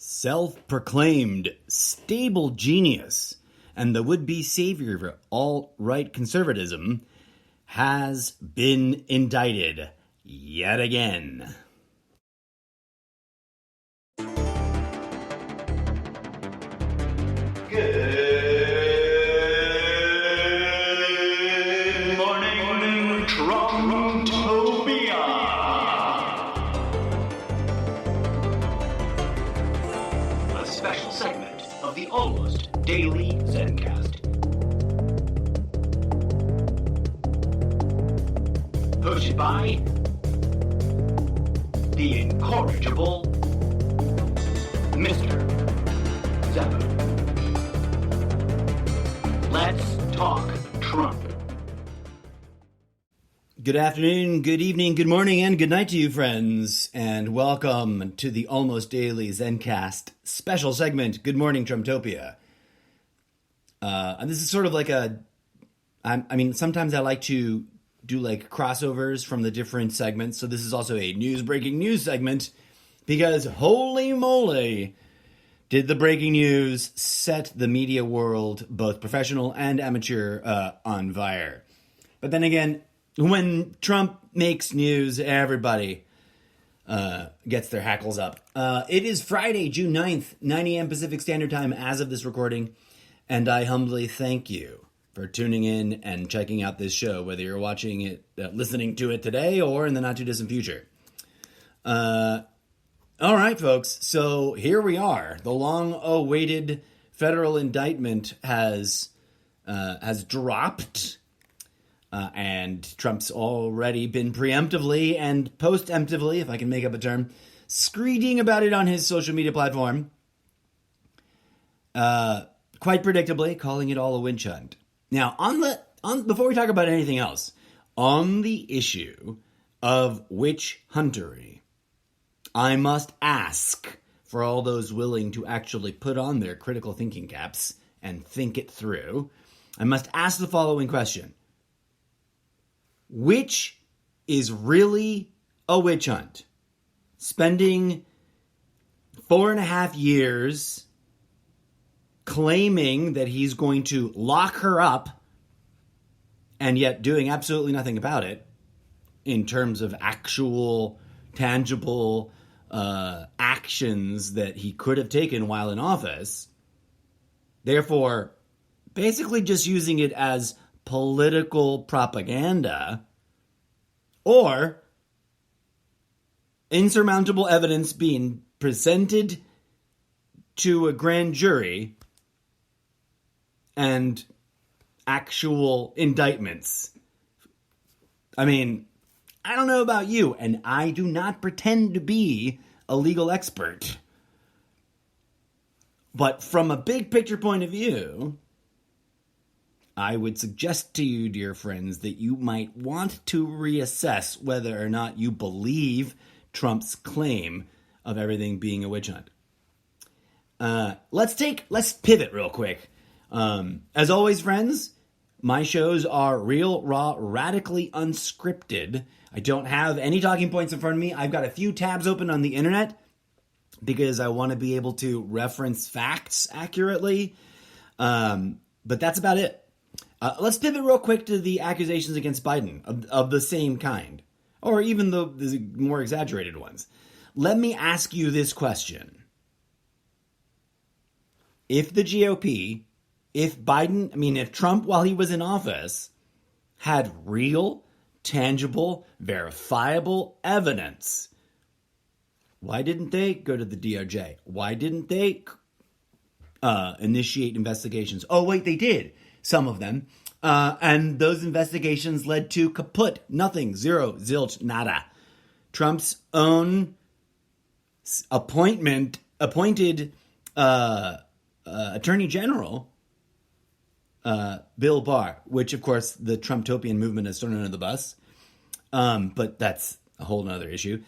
self-proclaimed stable genius and the would-be savior of alt-right conservatism, has been indicted yet again. Good morning, Trumptopia. A special segment of the almost daily ZenCast. Hosted by the incorrigible Mr. Zappa. Let's talk Trump. Good afternoon, good evening, good morning, and good night to you, friends, and welcome to the almost daily ZenCast special segment, Good Morning, Trumptopia. And this is sort of like sometimes I like to do like crossovers from the different segments, so this is also a breaking news segment, because holy moly, did the breaking news set the media world, both professional and amateur, on fire. But then again, when Trump makes news, everybody gets their hackles up. It is Friday, June 9th, 9 a.m. Pacific Standard Time as of this recording, and I humbly thank you for tuning in and checking out this show, whether you're watching it, listening to it today, or in the not-too-distant future. All right, folks, so here we are. The long-awaited federal indictment has dropped. And Trump's already been preemptively and post-emptively, if I can make up a term, screeding about it on his social media platform. Quite predictably, calling it all a witch hunt. Now, before we talk about anything else, on the issue of witch huntery, I must ask for all those willing to actually put on their critical thinking caps and think it through. I must ask the following question. Which is really a witch hunt? Spending 4.5 years claiming that he's going to lock her up and yet doing absolutely nothing about it in terms of actual, tangible actions that he could have taken while in office. Therefore, basically just using it as political propaganda, or insurmountable evidence being presented to a grand jury and actual indictments. I mean, I don't know about you, and I do not pretend to be a legal expert, but from a big picture point of view, I would suggest to you, dear friends, that you might want to reassess whether or not you believe Trump's claim of everything being a witch hunt. Let's pivot real quick. As always, friends, my shows are real, raw, radically unscripted. I don't have any talking points in front of me. I've got a few tabs open on the internet because I want to be able to reference facts accurately. But that's about it. Let's pivot real quick to the accusations against Biden of the same kind, or even the more exaggerated ones. Let me ask you this question. If the GOP, if Trump, while he was in office, had real, tangible, verifiable evidence, why didn't they go to the DOJ? Why didn't they initiate investigations? Oh, wait, they did. Some of them. And those investigations led to kaput. Nothing. Zero. Zilch. Nada. Trump's own appointed Attorney General, Bill Barr, which, of course, the Trumptopian movement has thrown under the bus. But that's a whole other issue.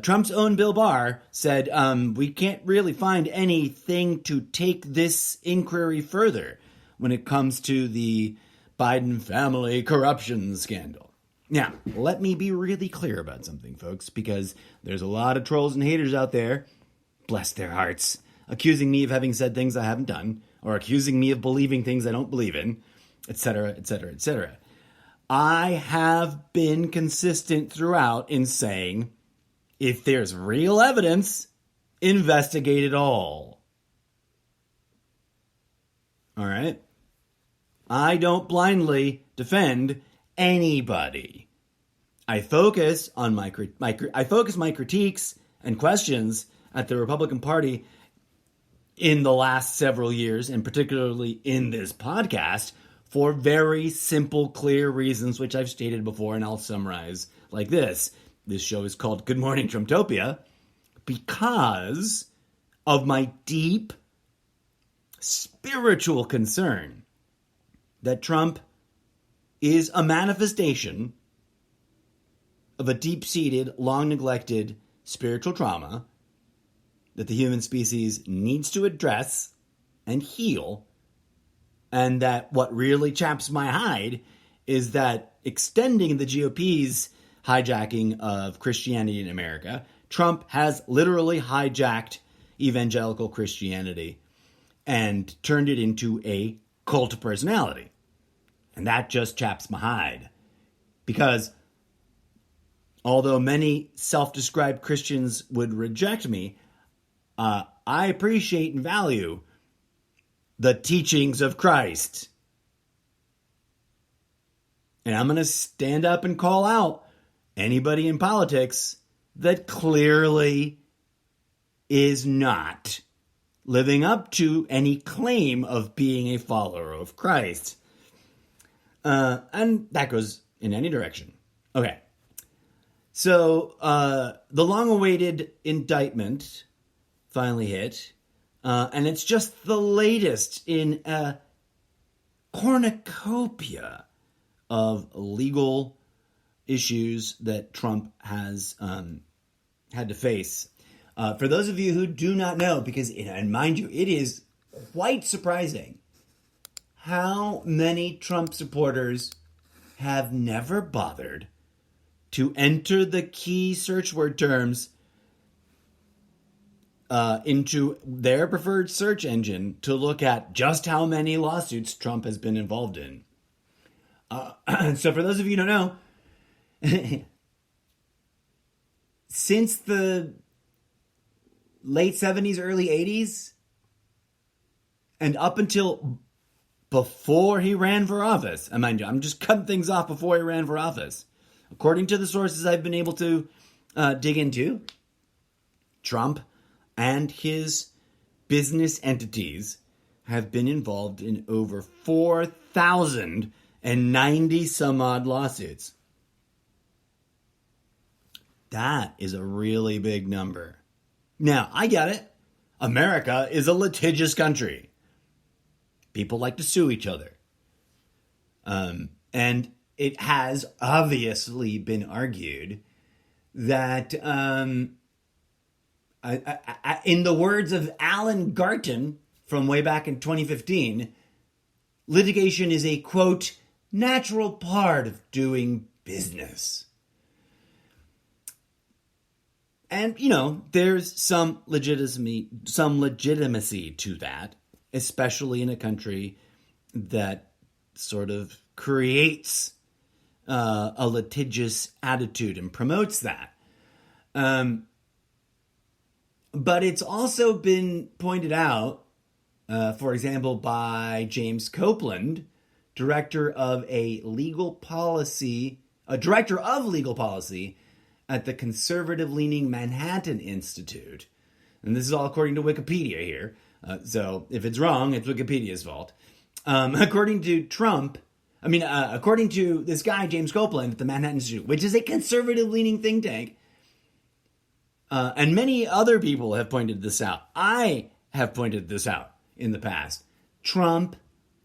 Trump's own Bill Barr said, we can't really find anything to take this inquiry further when it comes to the Biden family corruption scandal. Now, let me be really clear about something, folks, because there's a lot of trolls and haters out there, bless their hearts, accusing me of having said things I haven't done, or accusing me of believing things I don't believe in, etc., etc., etc. I have been consistent throughout in saying, if there's real evidence, investigate it all. All right? I don't blindly defend anybody. I focus on my critiques and questions at the Republican Party in the last several years, and particularly in this podcast, for very simple, clear reasons, which I've stated before, and I'll summarize like this. This show is called Good Morning Trumptopia because of my deep spiritual concern that Trump is a manifestation of a deep-seated, long-neglected spiritual trauma that the human species needs to address and heal, and that what really chaps my hide is that extending the GOP's hijacking of Christianity in America, Trump has literally hijacked evangelical Christianity and turned it into a cult of personality. And that just chaps my hide. Because although many self-described Christians would reject me, I appreciate and value the teachings of Christ. And I'm going to stand up and call out anybody in politics that clearly is not living up to any claim of being a follower of Christ. And that goes in any direction. Okay. So, the long-awaited indictment finally hit, and it's just the latest in a cornucopia of legal issues that Trump has had to face. For those of you who do not know, because, and mind you, it is quite surprising how many Trump supporters have never bothered to enter the key search word terms into their preferred search engine to look at just how many lawsuits Trump has been involved in. So for those of you who don't know, since the late 70s, early 80s, and up until before he ran for office, and mind you, I'm just cutting things off before he ran for office, according to the sources I've been able to dig into, Trump and his business entities have been involved in over 4,090 some odd lawsuits. That is a really big number. Now, I get it. America is a litigious country. People like to sue each other. And it has obviously been argued that, in the words of Alan Garton from way back in 2015, litigation is a, quote, natural part of doing business. And, there's some legitimacy to that, especially in a country that sort of creates a litigious attitude and promotes that. But it's also been pointed out, for example, by James Copeland, director of legal policy at the conservative-leaning Manhattan Institute. And this is all according to Wikipedia here. So if it's wrong, it's Wikipedia's fault. According to according to this guy, James Copeland, at the Manhattan Institute, which is a conservative-leaning think tank, and many other people have pointed this out. I have pointed this out in the past. Trump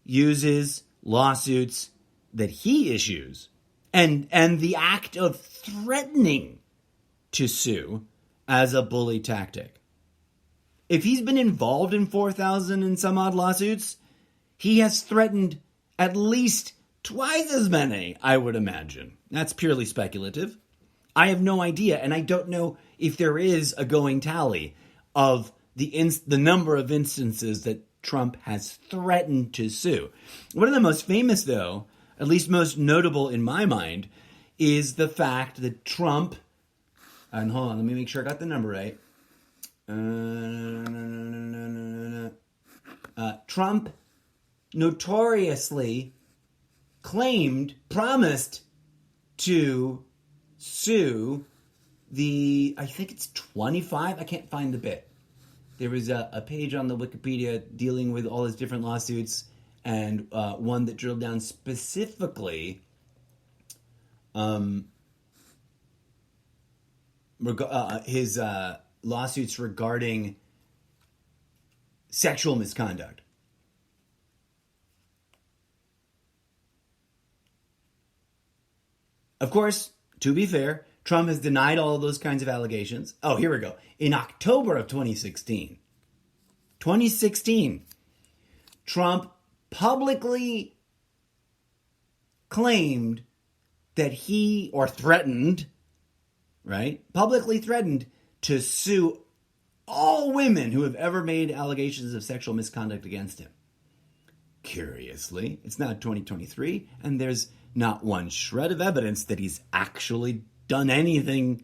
uses lawsuits that he issues and the act of threatening to sue as a bully tactic. If he's been involved in 4,000 and some odd lawsuits, he has threatened at least twice as many, I would imagine. That's purely speculative. I have no idea, and I don't know if there is a going tally of the number of instances that Trump has threatened to sue. One of the most famous, though, at least most notable in my mind, is the fact that Trump, and hold on, let me make sure I got the number right. Trump notoriously promised to sue I think it's 25, I can't find the bit. There was a page on the Wikipedia dealing with all his different lawsuits, and one that drilled down specifically his lawsuits regarding sexual misconduct. Of course, to be fair, Trump has denied all of those kinds of allegations. Oh, here we go. In October of 2016, Trump publicly claimed that publicly threatened to sue all women who have ever made allegations of sexual misconduct against him. Curiously, it's now 2023, and there's not one shred of evidence that he's actually done anything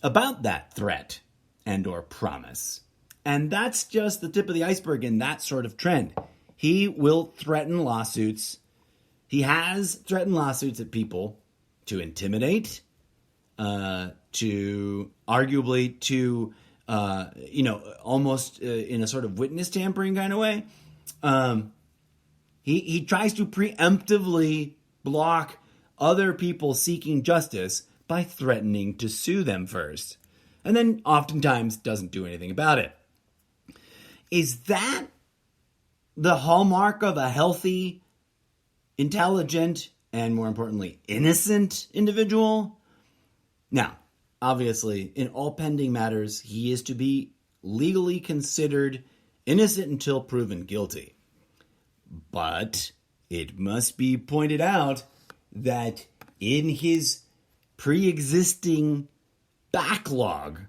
about that threat and or promise. And that's just the tip of the iceberg in that sort of trend. He will threaten lawsuits. He has threatened lawsuits at people to intimidate, to arguably to, almost in a sort of witness tampering kind of way. He tries to preemptively block other people seeking justice by threatening to sue them first, and then oftentimes doesn't do anything about it. Is that the hallmark of a healthy, intelligent, and more importantly, innocent individual? Now, obviously, in all pending matters, he is to be legally considered innocent until proven guilty. But it must be pointed out that in his pre-existing backlog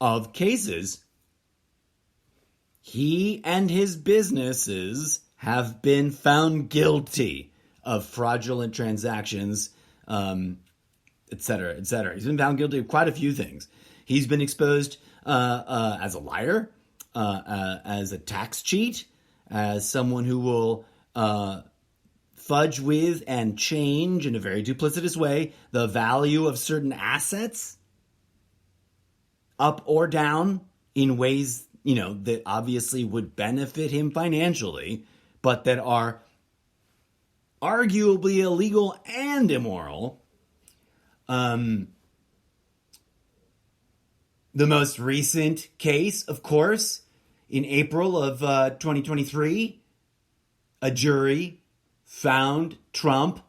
of cases, he and his businesses have been found guilty of fraudulent transactions, et cetera, et cetera. He's been found guilty of quite a few things. He's been exposed as a liar, as a tax cheat, as someone who will fudge with and change in a very duplicitous way the value of certain assets up or down in ways, that obviously would benefit him financially, but that are arguably illegal and immoral. The most recent case, of course, in April of 2023, a jury found Trump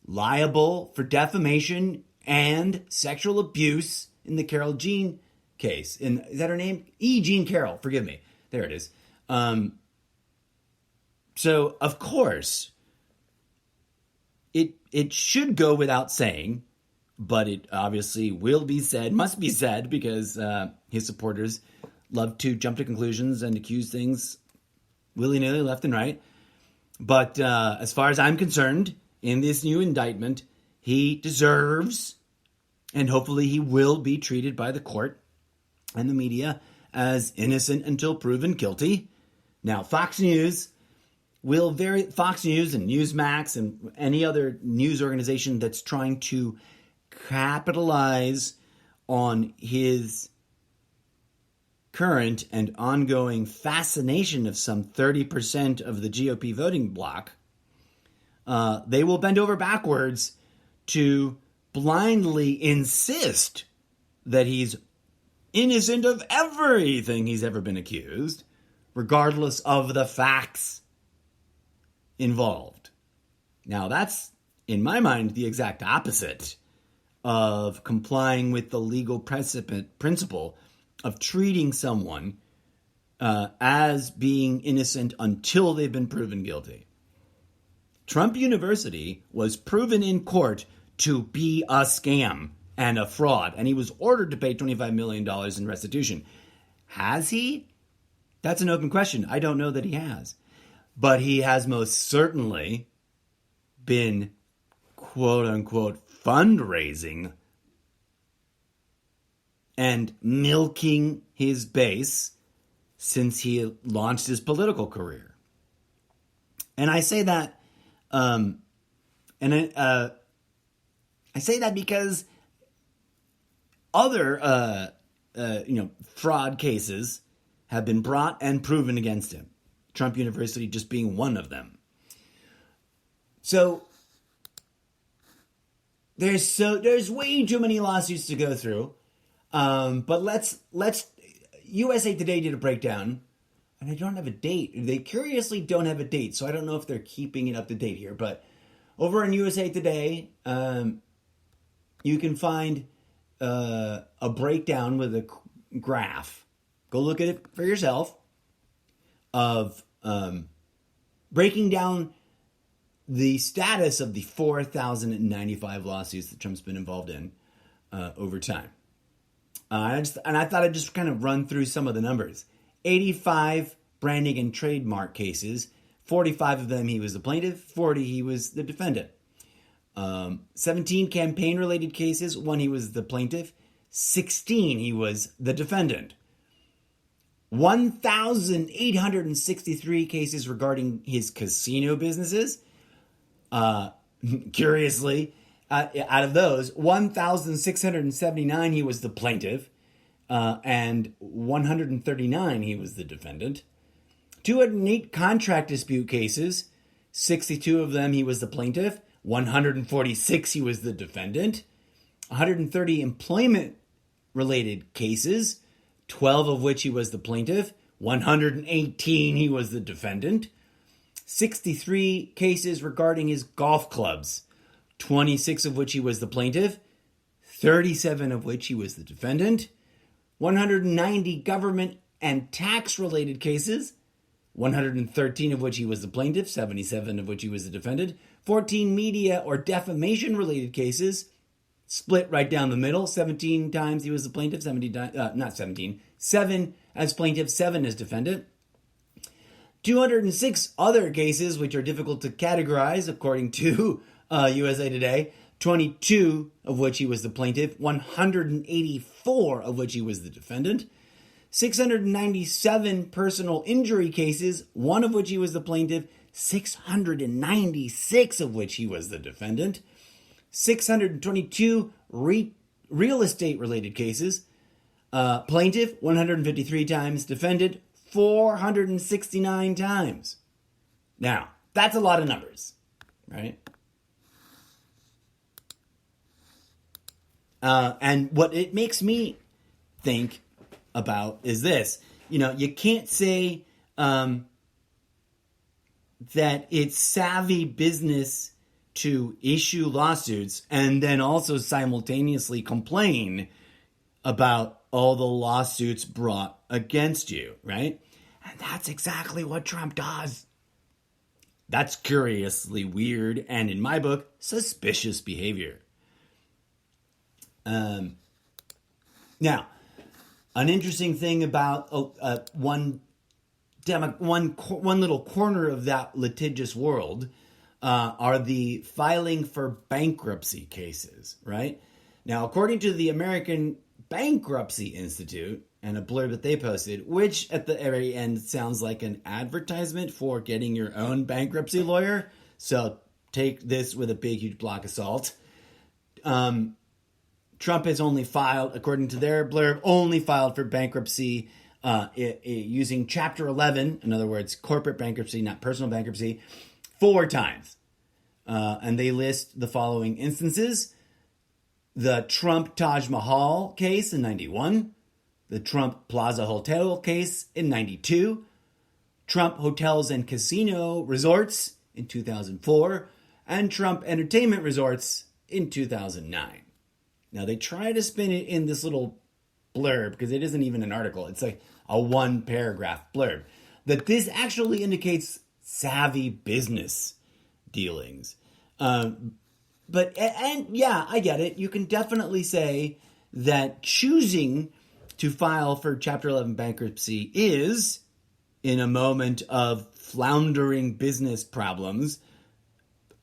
liable for defamation and sexual abuse in the Carole Jean case. Is that her name? Jean Carroll. Forgive me. There it is. So, of course, it should go without saying, but it obviously must be said, because his supporters love to jump to conclusions and accuse things willy-nilly left and right. But as far as I'm concerned, in this new indictment, he deserves, and hopefully he will be treated by the court and the media as innocent until proven guilty. Now, Fox News and Newsmax and any other news organization that's trying to capitalize on his current and ongoing fascination of some 30% of the GOP voting bloc, they will bend over backwards to blindly insist that he's innocent of everything he's ever been accused, regardless of the facts involved. Now, that's, in my mind, the exact opposite of complying with the legal principle of treating someone as being innocent until they've been proven guilty. Trump University was proven in court to be a scam and a fraud, and he was ordered to pay $25 million in restitution. Has he? That's an open question. I don't know that he has. But he has most certainly been, quote unquote, fundraising and milking his base since he launched his political career. And I say that, I say that because other, fraud cases have been brought and proven against him. Trump University just being one of them. So there's way too many lawsuits to go through. But let's USA Today did a breakdown, and I don't have a date. They curiously don't have a date, so I don't know if they're keeping it up to date here. But over on USA Today, you can find a breakdown with a graph. Go look at it for yourself of breaking down the status of the 4,095 lawsuits that Trump's been involved in over time. I thought I'd just kind of run through some of the numbers. 85 branding and trademark cases. 45 of them he was the plaintiff. 40 he was the defendant. 17 campaign-related cases. 1 he was the plaintiff. 16 he was the defendant. 1,863 cases regarding his casino businesses. Curiously, out of those, 1,679 he was the plaintiff, and 139 he was the defendant. 208 contract dispute cases, 62 of them he was the plaintiff, 146 he was the defendant. 130 employment-related cases, 12 of which he was the plaintiff, 118 he was the defendant. 63 cases regarding his golf clubs, 26 of which he was the plaintiff, 37 of which he was the defendant. 190 government and tax-related cases, 113 of which he was the plaintiff, 77 of which he was the defendant. 14 media or defamation-related cases, split right down the middle. 17 times he was the plaintiff, 7 as plaintiff, 7 as defendant. 206 other cases, which are difficult to categorize according to USA Today, 22 of which he was the plaintiff, 184 of which he was the defendant. 697 personal injury cases, 1 of which he was the plaintiff, 696 of which he was the defendant. 622 real estate related cases, plaintiff 153 times, defendant 469 times. Now, that's a lot of numbers, right? And what it makes me think about is this. You can't say that it's savvy business to issue lawsuits and then also simultaneously complain about all the lawsuits brought against you, right? And that's exactly what Trump does. That's curiously weird and, in my book, suspicious behavior. Now, an interesting thing about one little corner of that litigious world are the filing for bankruptcy cases, right? Now, according to the American Bankruptcy Institute and a blurb that they posted, which at the very end sounds like an advertisement for getting your own bankruptcy lawyer, so take this with a big, huge block of salt. Trump has only filed, according to their blurb, only filed for bankruptcy using Chapter 11, in other words, corporate bankruptcy, not personal bankruptcy, 4 times. And they list the following instances: the Trump Taj Mahal case in 91, the Trump Plaza Hotel case in 92, Trump Hotels and Casino Resorts in 2004, and Trump Entertainment Resorts in 2009. Now, they try to spin it in this little blurb, because it isn't even an article. It's like a 1-paragraph blurb, that this actually indicates savvy business dealings. But yeah, I get it. You can definitely say that choosing to file for Chapter 11 bankruptcy is in a moment of floundering business problems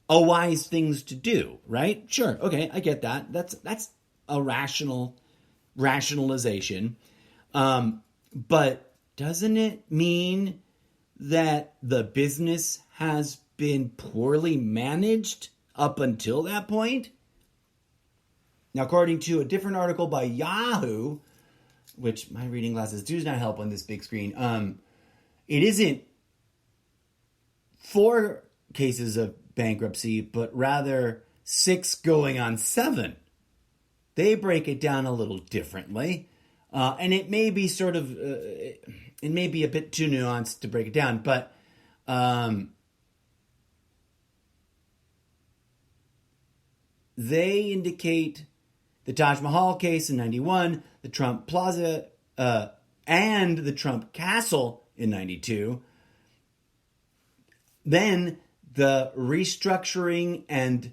a wise things to do, right? Sure, okay, I get that. That's a rationalization. But doesn't it mean that the business has been poorly managed up until that point? Now, according to a different article by Yahoo, which my reading glasses do not help on this big screen, it isn't 4 cases of bankruptcy, but rather 6 going on 7. They break it down a little differently, and it may be it may be a bit too nuanced to break it down, but they indicate the Taj Mahal case in 91, the Trump Plaza, and the Trump Castle in 92. Then the restructuring and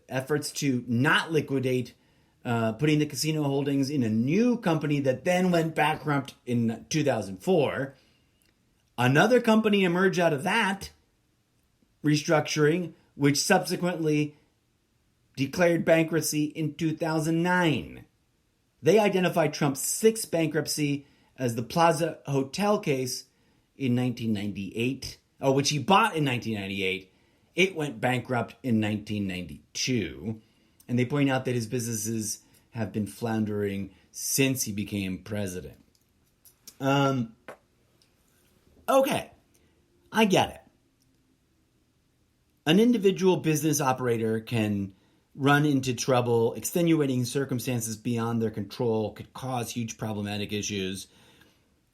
efforts to not liquidate, putting the casino holdings in a new company that then went bankrupt in 2004. Another company emerged out of that restructuring, which subsequently declared bankruptcy in 2009. They identified Trump's 6th bankruptcy as the Plaza Hotel case in 1998, which he bought in 1998. It went bankrupt in 1992. And they point out that his businesses have been floundering since he became president. Okay, I get it. An individual business operator can run into trouble, extenuating circumstances beyond their control could cause huge problematic issues.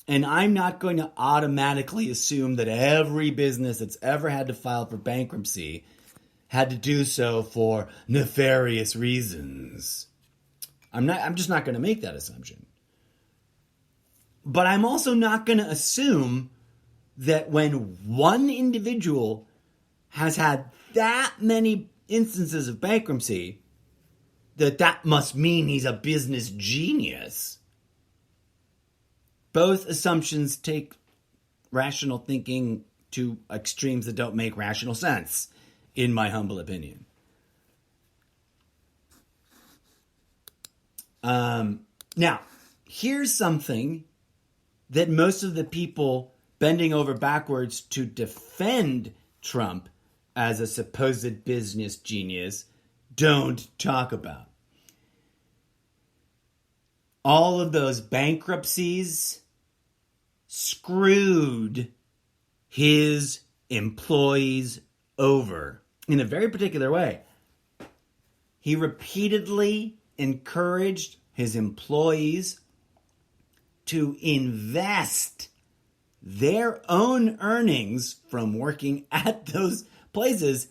And I'm not going to automatically assume that every business that's ever had to file for bankruptcy had to do so for nefarious reasons. I'm just not going to make that assumption. But I'm also not going to assume that when one individual has had that many instances of bankruptcy, that must mean he's a business genius. Both assumptions take rational thinking to extremes that don't make rational sense, in my humble opinion. Now, here's something that most of the people bending over backwards to defend Trump as a supposed business genius don't talk about. All of those bankruptcies screwed his employees over in a very particular way. He repeatedly encouraged his employees to invest their own earnings from working at those places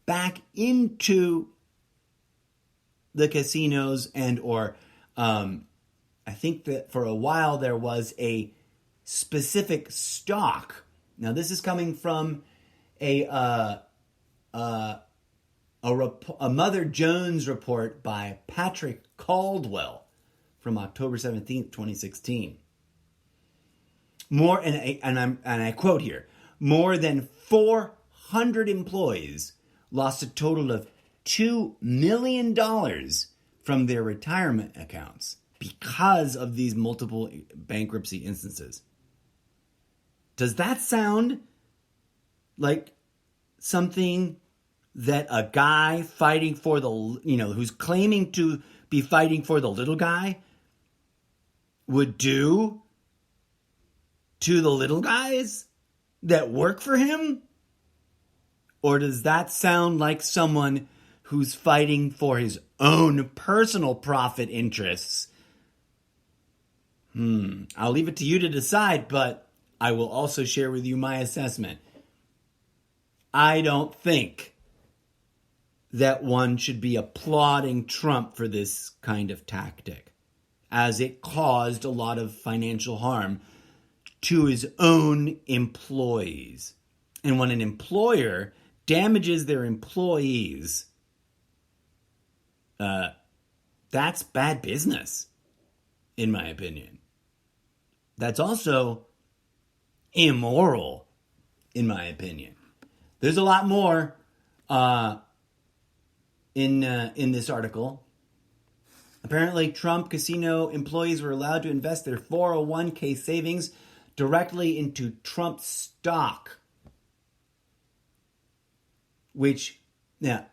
back into the casinos and or I think that for a while there was a specific stock. Now this is coming from a Mother Jones report by Patrick Caldwell from October 17th, 2016. I quote here, more than 400 employees lost a total of $2 million from their retirement accounts because of these multiple bankruptcy instances. Does that sound like something that a guy fighting for who's claiming to be fighting for the little guy would do to the little guys that work for him? Or does that sound like someone who's fighting for his own personal profit interests? I'll leave it to you to decide, but I will also share with you my assessment. I don't think that one should be applauding Trump for this kind of tactic, as it caused a lot of financial harm to his own employees. And when an employer damages their employees, that's bad business, in my opinion. that's also immoral, in my opinion. There's a lot more in this article. Apparently, Trump casino employees were allowed to invest their 401k savings directly into Trump stock, which, now,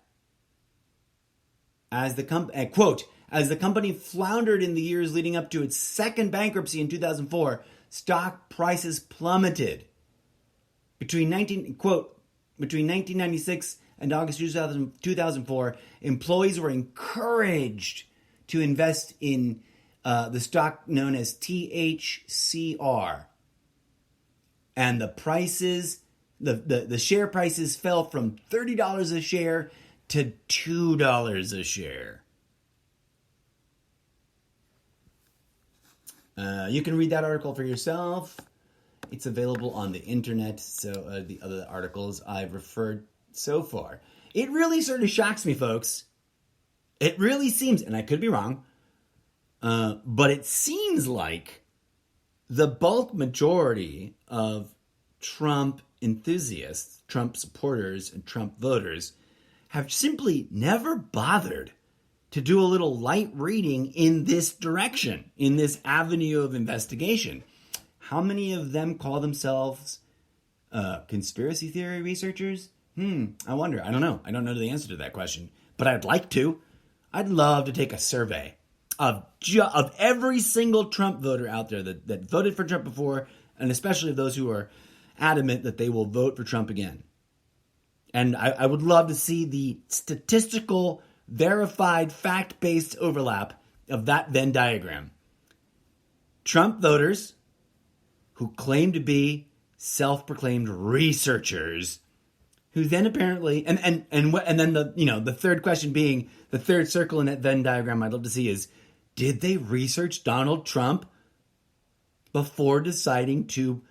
as the quote, as the company floundered in the years leading up to its second bankruptcy in 2004, stock prices plummeted. Between 1996 and August 2004, employees were encouraged to invest in the stock known as THCR. And the prices, the share prices fell from $30 a share to $2 a share. You can read that article for yourself. It's available on the internet, so the other articles I've referred so far. It really sort of shocks me, folks. It really seems, and I could be wrong, but it seems like the bulk majority of Trump enthusiasts, Trump supporters, and Trump voters have simply never bothered to do a little light reading in this direction, in this avenue of investigation. How many of them call themselves conspiracy theory researchers? I wonder. I don't know. I don't know the answer to that question, but I'd like to. I'd love to take a survey of every single Trump voter out there that voted for Trump before, and especially those who are adamant that they will vote for Trump again. And I would love to see the statistical, verified, fact-based overlap of that Venn diagram. Trump voters who claim to be self-proclaimed researchers, who then apparently, and then the third question being, the third circle in that Venn diagram I'd love to see is, did they research Donald Trump before deciding to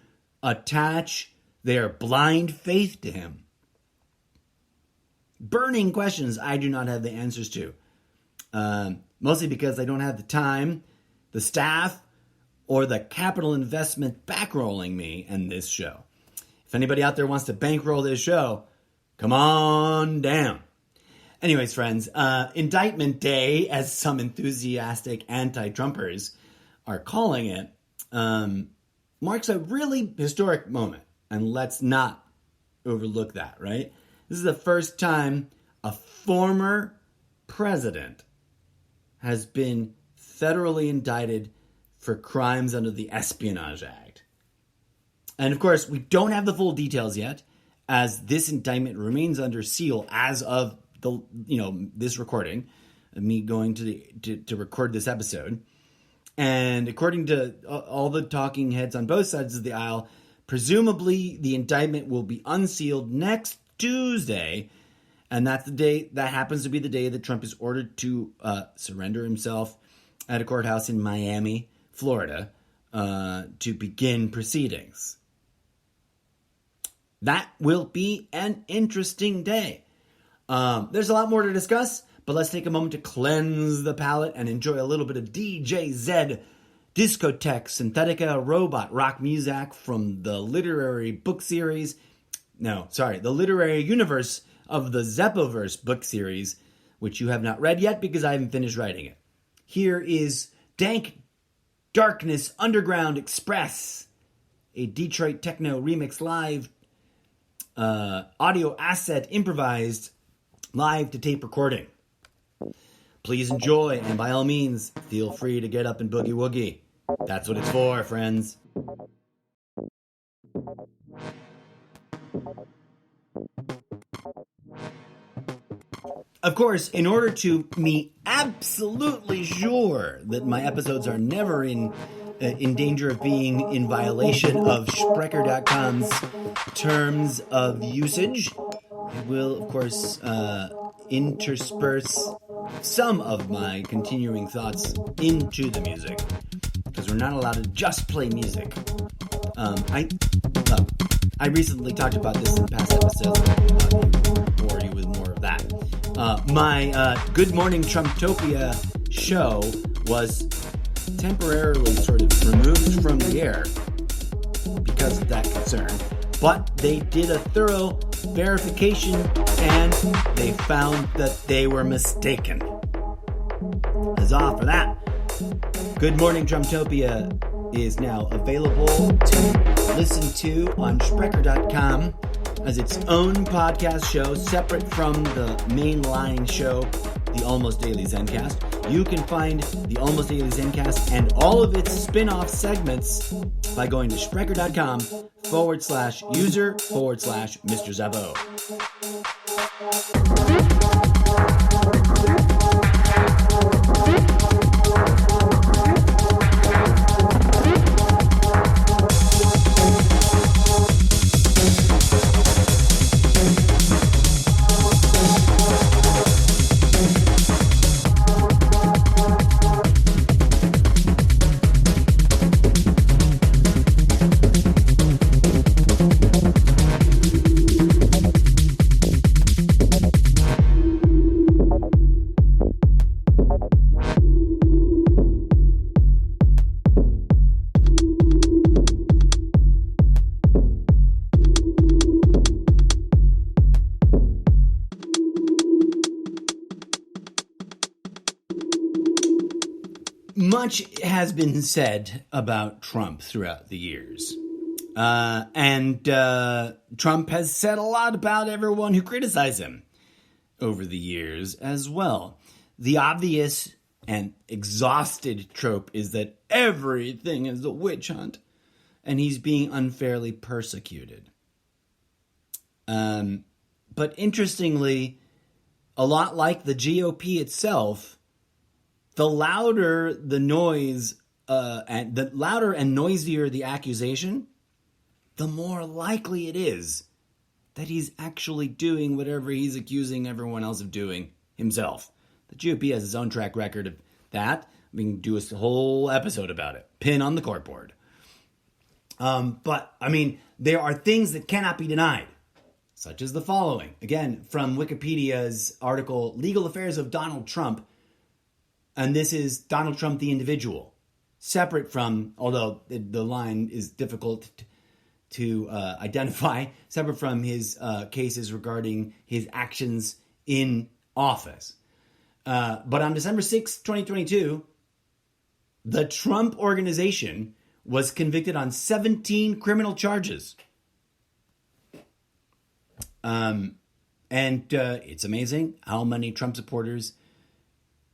attach their blind faith to him? Burning questions I do not have the answers to. Mostly because I don't have the time, the staff, or the capital investment bankrolling me and this show. If anybody out there wants to bankroll this show, come on down. Anyways, friends, Indictment Day, as some enthusiastic anti-Trumpers are calling it, marks a really historic moment. And let's not overlook that, right? This is the first time a former president has been federally indicted for crimes under the Espionage Act. And of course, we don't have the full details yet, as this indictment remains under seal as of this recording, me going to record this episode. And according to all the talking heads on both sides of the aisle, presumably the indictment will be unsealed next Tuesday, and that's the day that happens to be the day that Trump is ordered to surrender himself at a courthouse in Miami, Florida, to begin proceedings. That will be an interesting day. There's a lot more to discuss, but let's take a moment to cleanse the palate and enjoy a little bit of DJ Z Discotheque Synthetica Robot Rock music from the literary book series. The literary universe of the Zeppoverse book series, which you have not read yet because I haven't finished writing it. Here is Dank Darkness Underground Express, a Detroit techno remix live audio asset improvised live to tape recording. Please enjoy, and by all means, feel free to get up and boogie woogie. That's what it's for, friends. Of course, in order to be absolutely sure that my episodes are never in danger of being in violation of Sprecher.com's terms of usage, I will, of course, intersperse some of my continuing thoughts into the music, because we're not allowed to just play music. I recently talked about this in past episodes, but I'll bore you with more of that. My Good Morning Trumptopia show was temporarily sort of removed from the air because of that concern. But they did a thorough verification and they found that they were mistaken. Huzzah for that. Good Morning Trumptopia is now available to listen to on Sprecher.com as its own podcast show, separate from the mainline show, the Almost Daily ZenCast. You can find the Almost Daily ZenCast and all of its spin-off segments by going to Sprecher.com/user/Mr. Zavo. Much has been said about Trump throughout the years. And Trump has said a lot about everyone who criticized him over the years as well. The obvious and exhausted trope is that everything is a witch hunt and he's being unfairly persecuted. But interestingly, a lot like the GOP itself, the louder the noise, and the louder and noisier the accusation, the more likely it is that he's actually doing whatever he's accusing everyone else of doing himself. The GOP has its own track record of that. We can do a whole episode about it. Pin on the corkboard. But, I mean, there are things that cannot be denied, such as the following. Again, from Wikipedia's article, Legal Affairs of Donald Trump. And this is Donald Trump, the individual, separate from, although the line is difficult to identify, separate from his cases regarding his actions in office. But on December 6, 2022, the Trump Organization was convicted on 17 criminal charges. And it's amazing how many Trump supporters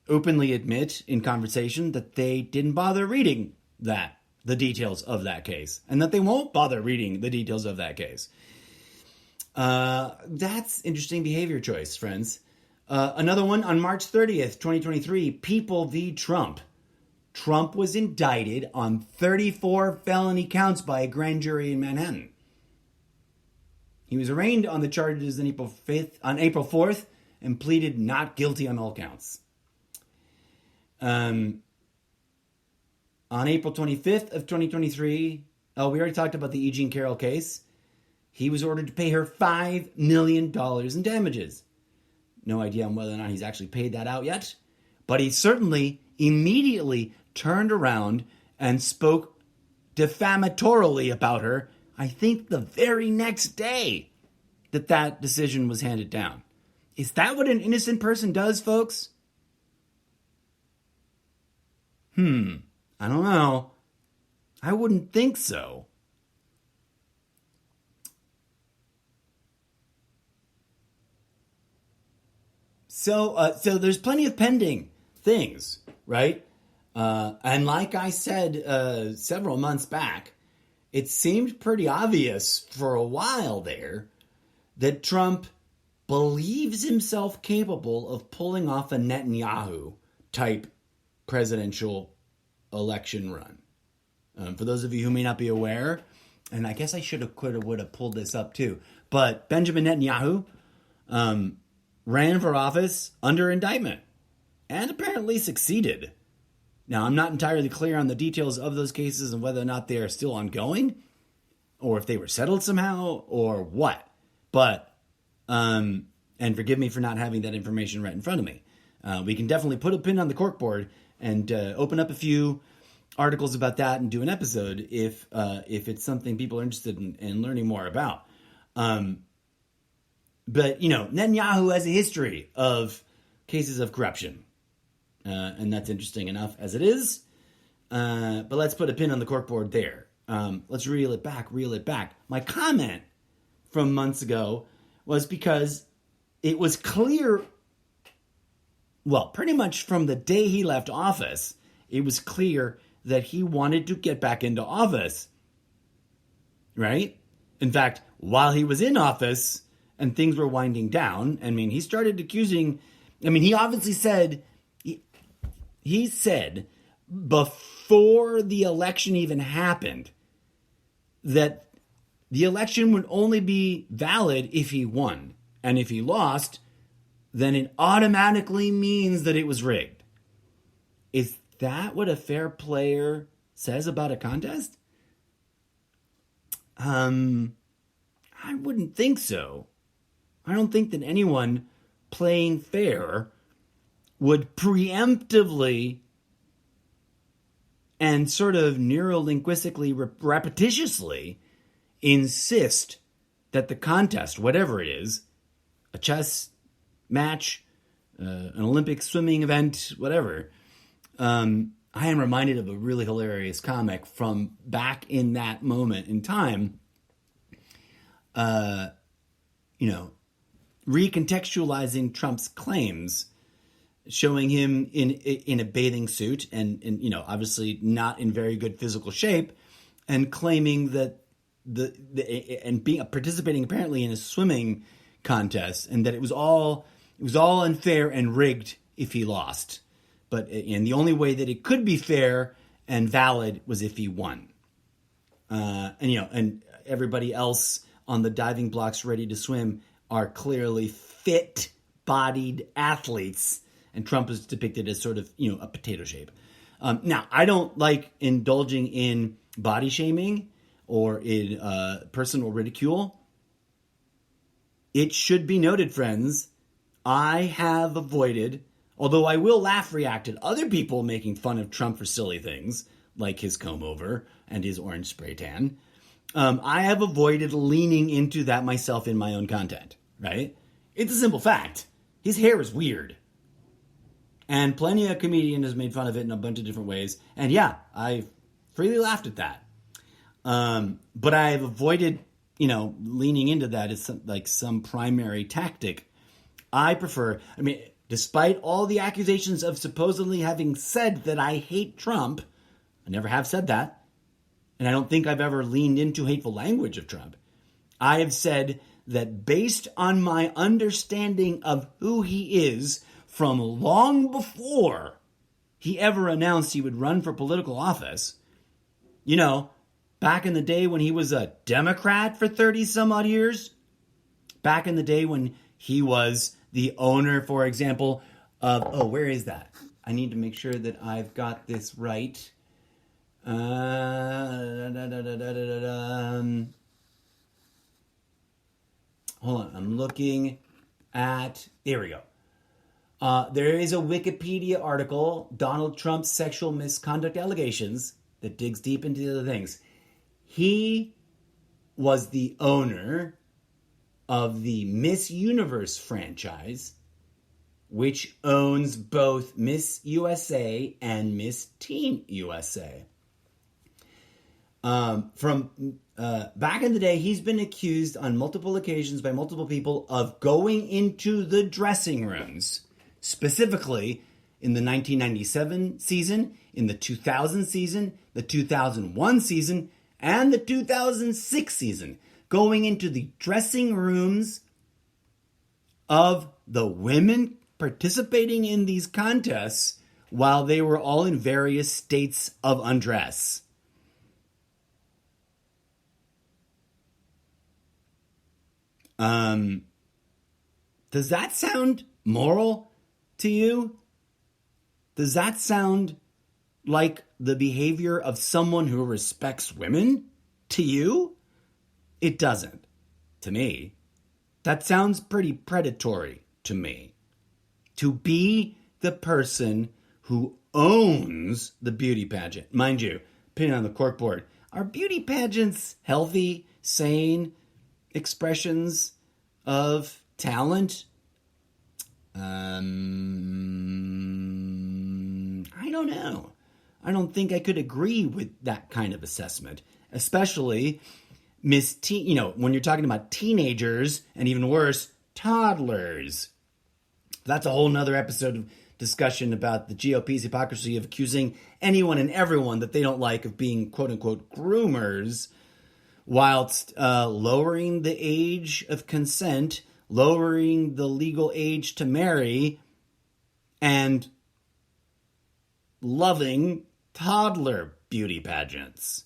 openly admit in conversation that they didn't bother reading the details of that case, and that they won't bother reading the details of that case. That's interesting behavior choice, friends. Another one on March 30th, 2023, People v. Trump. Trump was indicted on 34 felony counts by a grand jury in Manhattan. He was arraigned on the charges on April 4th and pleaded not guilty on all counts. On April 25th of 2023, we already talked about the E. Jean Carroll case. He was ordered to pay her $5 million in damages. No idea on whether or not he's actually paid that out yet. But he certainly immediately turned around and spoke defamatorily about her, I think the very next day that decision was handed down. Is that what an innocent person does, folks? I don't know. I wouldn't think so. So there's plenty of pending things, right? And like I said several months back, it seemed pretty obvious for a while there that Trump believes himself capable of pulling off a Netanyahu-type presidential election run. For those of you who may not be aware, and I guess I would have pulled this up too, but Benjamin Netanyahu ran for office under indictment and apparently succeeded. Now, I'm not entirely clear on the details of those cases and whether or not they are still ongoing or if they were settled somehow or what. But, and forgive me for not having that information right in front of me. We can definitely put a pin on the corkboard and open up a few articles about that and do an episode if it's something people are interested in learning more about. But, Netanyahu has a history of cases of corruption. And that's interesting enough as it is. But let's put a pin on the corkboard there. Let's reel it back. My comment from months ago was because it was clear, well, pretty much from the day he left office, it was clear that he wanted to get back into office. Right? In fact, while he was in office and things were winding down, he started accusing, he obviously said, he said before the election even happened that the election would only be valid if he won. And if he lost, then it automatically means that it was rigged. Is that what a fair player says about a contest? I wouldn't think so. I don't think that anyone playing fair would preemptively and sort of neurolinguistically, repetitiously insist that the contest, whatever it is, a chess match, an Olympic swimming event, whatever. I am reminded of a really hilarious comic from back in that moment in time, recontextualizing Trump's claims, showing him in a bathing suit and obviously not in very good physical shape, and claiming that participating apparently in a swimming contest, and that it was all unfair and rigged if he lost. And the only way that it could be fair and valid was if he won. And everybody else on the diving blocks ready to swim are clearly fit-bodied athletes, and Trump is depicted as sort of, a potato shape. Now, I don't like indulging in body shaming or in personal ridicule. It should be noted, friends, I have avoided, although I will react at other people making fun of Trump for silly things, like his comb over and his orange spray tan, I have avoided leaning into that myself in my own content, right? It's a simple fact. His hair is weird. And plenty of comedians has made fun of it in a bunch of different ways. And yeah, I freely laughed at that. But I have avoided, leaning into that as some primary tactic. I prefer, despite all the accusations of supposedly having said that I hate Trump, I never have said that. And I don't think I've ever leaned into hateful language of Trump. I have said that based on my understanding of who he is from long before he ever announced he would run for political office, back in the day when he was a Democrat for 30 some odd years, back in the day when he was the owner, for example, of, where is that? I need to make sure that I've got this right. Hold on, I'm looking at, there we go. There is a Wikipedia article, Donald Trump's sexual misconduct allegations, that digs deep into the other things. He was the owner of the Miss Universe franchise, which owns both Miss USA and Miss Teen USA. From back in the day, he's been accused on multiple occasions by multiple people of going into the dressing rooms, specifically in the 1997 season, in the 2000 season, the 2001 season, and the 2006 season, going into the dressing rooms of the women participating in these contests while they were all in various states of undress. Does that sound moral to you? Does that sound like the behavior of someone who respects women to you? It doesn't, to me. That sounds pretty predatory to me. To be the person who owns the beauty pageant. Mind you, depending on the corkboard, are beauty pageants healthy, sane expressions of talent? I don't know. I don't think I could agree with that kind of assessment, especially when you're talking about teenagers and even worse, toddlers. That's a whole nother episode of discussion about the GOP's hypocrisy of accusing anyone and everyone that they don't like of being quote-unquote groomers, whilst lowering the age of consent, lowering the legal age to marry, and loving toddler beauty pageants.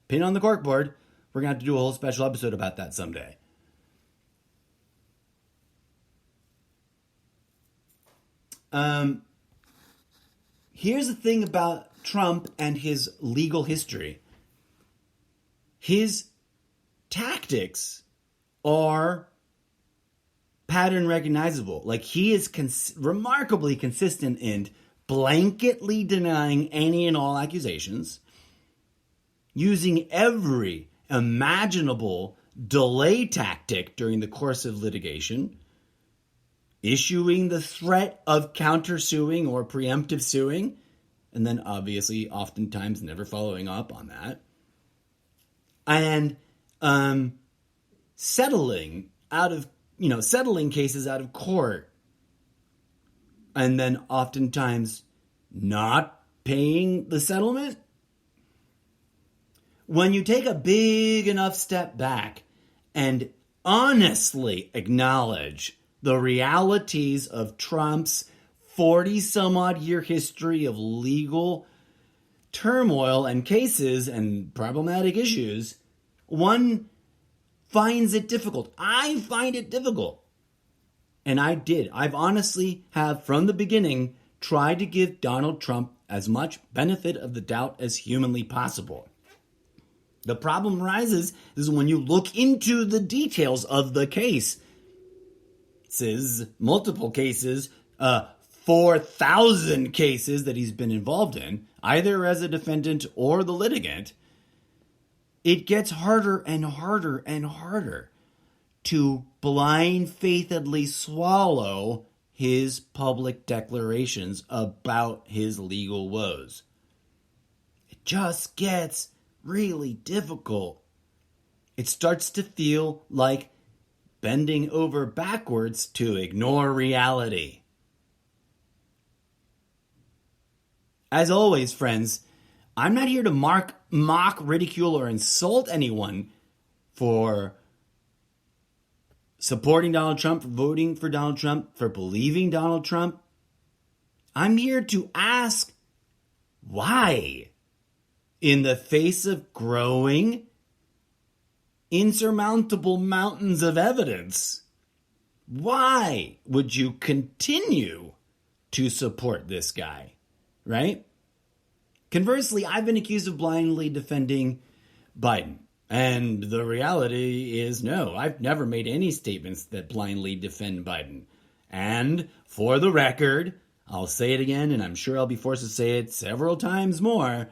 Pin on the corkboard. We're going to have to do a whole special episode about that someday. Here's the thing about Trump and his legal history. His tactics are pattern recognizable. Like, he is remarkably consistent in blanketly denying any and all accusations, using every imaginable delay tactic during the course of litigation, issuing the threat of countersuing or preemptive suing, and then obviously oftentimes never following up on that, and settling cases out of court, and then oftentimes not paying the settlement. When you take a big enough step back and honestly acknowledge the realities of Trump's 40-some-odd year history of legal turmoil and cases and problematic issues, one finds it difficult. I find it difficult. And I've honestly have, from the beginning, tried to give Donald Trump as much benefit of the doubt as humanly possible. The problem arises is when you look into the details of the case. Multiple cases, 4,000 cases that he's been involved in, either as a defendant or the litigant. It gets harder and harder and harder to blind-faithedly swallow his public declarations about his legal woes. It just gets really difficult. It starts to feel like bending over backwards to ignore reality. As always, friends, I'm not here to mock, ridicule, or insult anyone for supporting Donald Trump, for voting for Donald Trump, for believing Donald Trump. I'm here to ask why, in the face of growing, insurmountable mountains of evidence, why would you continue to support this guy, right? Conversely, I've been accused of blindly defending Biden. And the reality is, no, I've never made any statements that blindly defend Biden. And for the record, I'll say it again, and I'm sure I'll be forced to say it several times more,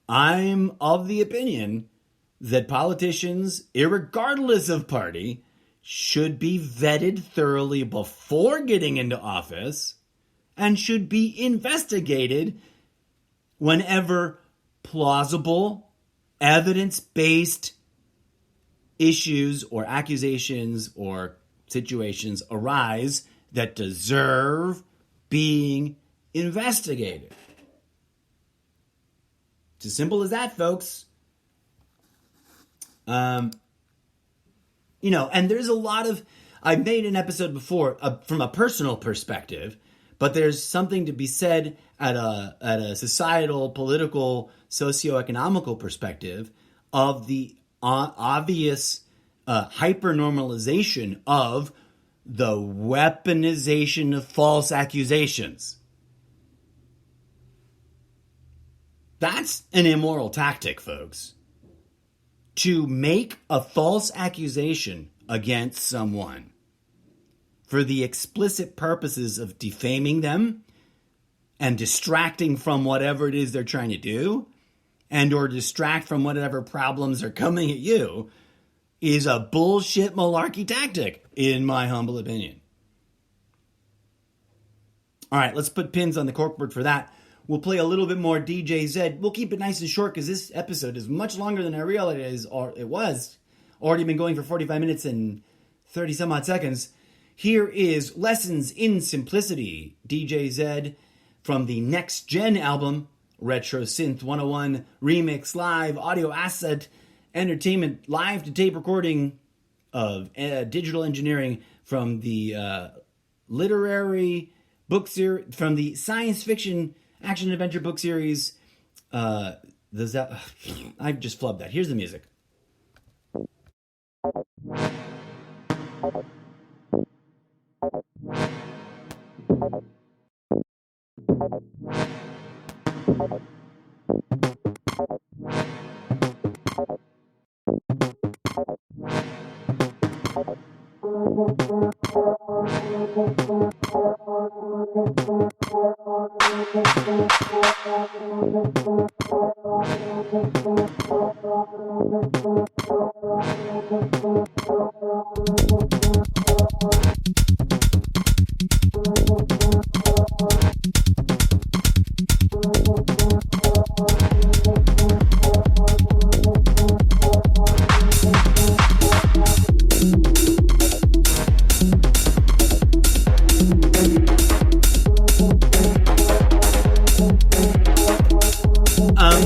I'm of the opinion that politicians, irregardless of party, should be vetted thoroughly before getting into office and should be investigated whenever plausible, evidence-based issues or accusations or situations arise that deserve being investigated. It's as simple as that, folks. And there's a lot of, I've made an episode before from a personal perspective, but there's something to be said at a societal, political, socioeconomical perspective of the obvious hypernormalization of the weaponization of false accusations. That's an immoral tactic, folks. To make a false accusation against someone for the explicit purposes of defaming them and distracting from whatever it is they're trying to do, and or distract from whatever problems are coming at you, is a bullshit malarkey tactic, in my humble opinion. All right, let's put pins on the corkboard for that. We'll play a little bit more DJ Zed. We'll keep it nice and short because this episode is much longer than I realized it was. Already been going for 45 minutes and 30 some odd seconds. Here is Lessons in Simplicity, DJ Zed, from the Next Gen album, Retro Synth 101 Remix Live Audio Asset Entertainment Live to Tape Recording of Digital Engineering from the literary book series, from the science fiction action adventure book series. I've just flubbed that. Here's the music.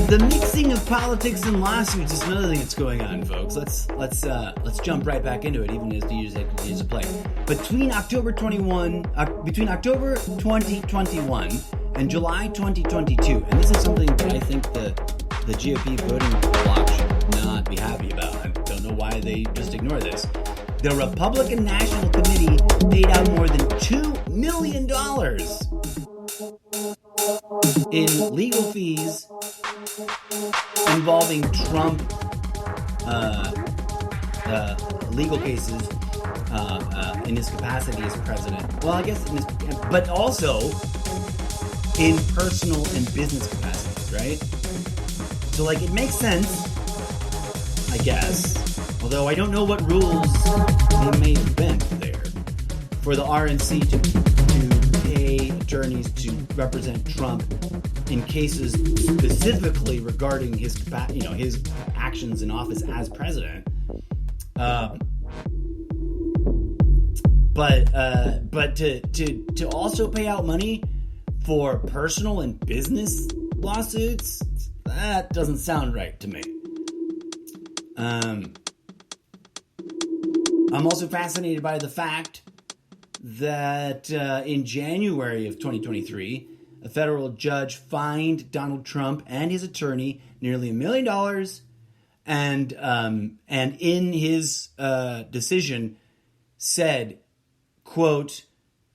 The mixing of politics and lawsuits is another thing that's going on, folks. Let's jump right back into it, even as DJs continues to play. Between October 2021 and July 2022, and this is something that I think the GOP voting bloc should not be happy about. I don't know why they just ignore this. The Republican National Committee paid out more than $2 million in legal fees involving Trump legal cases in his capacity as president. Well, I guess but also in personal and business capacities, right? So, like, it makes sense, I guess. Although I don't know what rules they may have bent there for the RNC to pay attorneys to represent Trump in cases specifically regarding his actions in office as president. But to also pay out money for personal and business lawsuits, that doesn't sound right to me. I'm also fascinated by the fact that in January of 2023, a federal judge fined Donald Trump and his attorney nearly $1 million, and in his decision said, quote,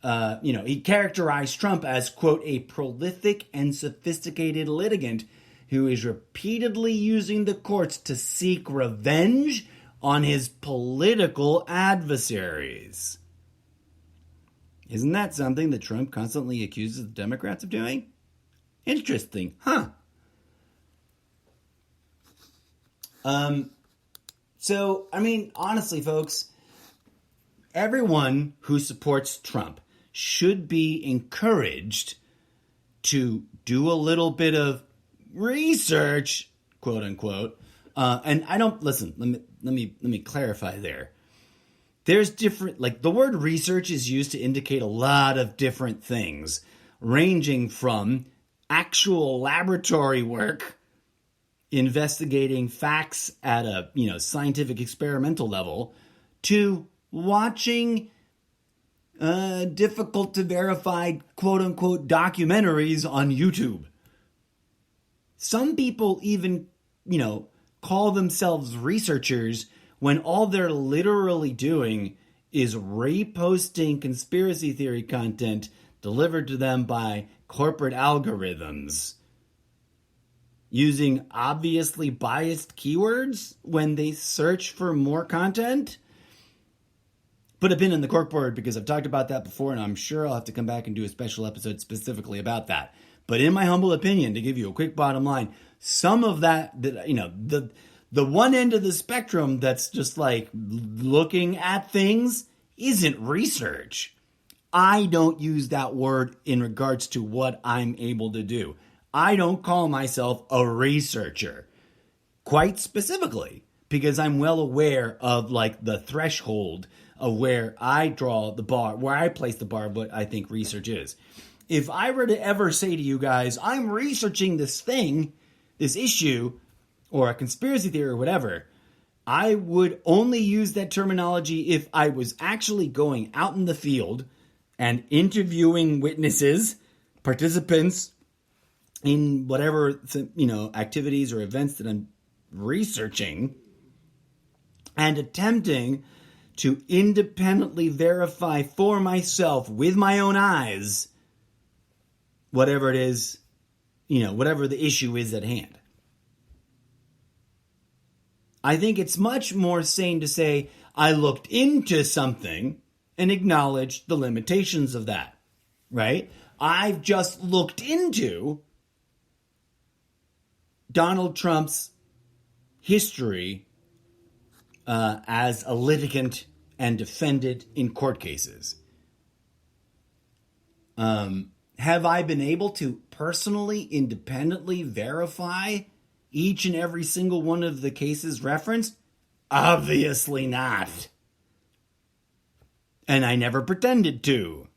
he characterized Trump as, quote, a prolific and sophisticated litigant who is repeatedly using the courts to seek revenge on his political adversaries. Isn't that something that Trump constantly accuses the Democrats of doing? Interesting, huh? So, I mean, honestly, folks, everyone who supports Trump should be encouraged to do a little bit of research, quote unquote. And I don't listen. Let me clarify there. There's different, like, the word research is used to indicate a lot of different things, ranging from actual laboratory work, investigating facts at a, scientific experimental level, to watching difficult to verify, quote unquote, documentaries on YouTube. Some people even, call themselves researchers when all they're literally doing is reposting conspiracy theory content delivered to them by corporate algorithms, using obviously biased keywords when they search for more content. Put a pin in the corkboard because I've talked about that before, and I'm sure I'll have to come back and do a special episode specifically about that. But in my humble opinion, to give you a quick bottom line, some of that the one end of the spectrum that's just like looking at things isn't research. I don't use that word in regards to what I'm able to do. I don't call myself a researcher, quite specifically, because I'm well aware of like the threshold of where I draw the bar, where I place the bar of what I think research is. If I were to ever say to you guys, I'm researching this thing, this issue, or a conspiracy theory or whatever, I would only use that terminology if I was actually going out in the field and interviewing witnesses, participants in whatever, activities or events that I'm researching, and attempting to independently verify for myself with my own eyes whatever it is, whatever the issue is at hand. I think it's much more sane to say, I looked into something and acknowledged the limitations of that, right? I've just looked into Donald Trump's history as a litigant and defendant in court cases. Have I been able to personally, independently verify each and every single one of the cases referenced? Obviously not. And I never pretended to.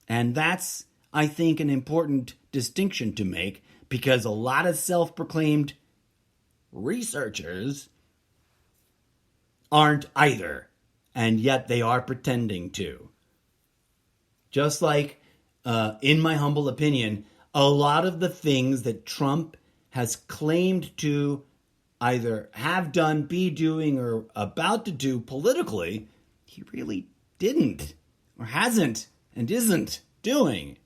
And that's, I think, an important distinction to make, because a lot of self-proclaimed researchers aren't either, and yet they are pretending to. Just like, in my humble opinion, a lot of the things that Trump has claimed to either have done, be doing, or about to do politically, he really didn't, or hasn't, and isn't doing.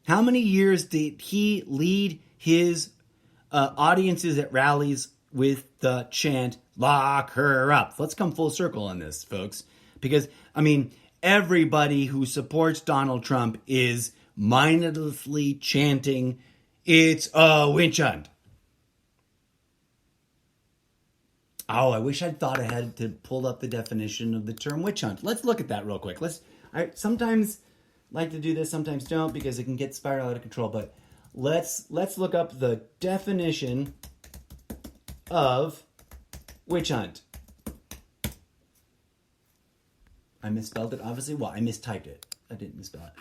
How many years did he lead his audiences at rallies with the chant, "Lock her up"? Let's come full circle on this, folks. Because, everybody who supports Donald Trump is mindlessly chanting, "It's a witch hunt." Oh, I wish I'd thought ahead to pull up the definition of the term witch hunt. Let's look at that real quick. I sometimes like to do this, sometimes don't, because it can get spiral out of control. But let's look up the definition of witch hunt. I misspelled it, obviously. Well, I mistyped it. I didn't misspell it.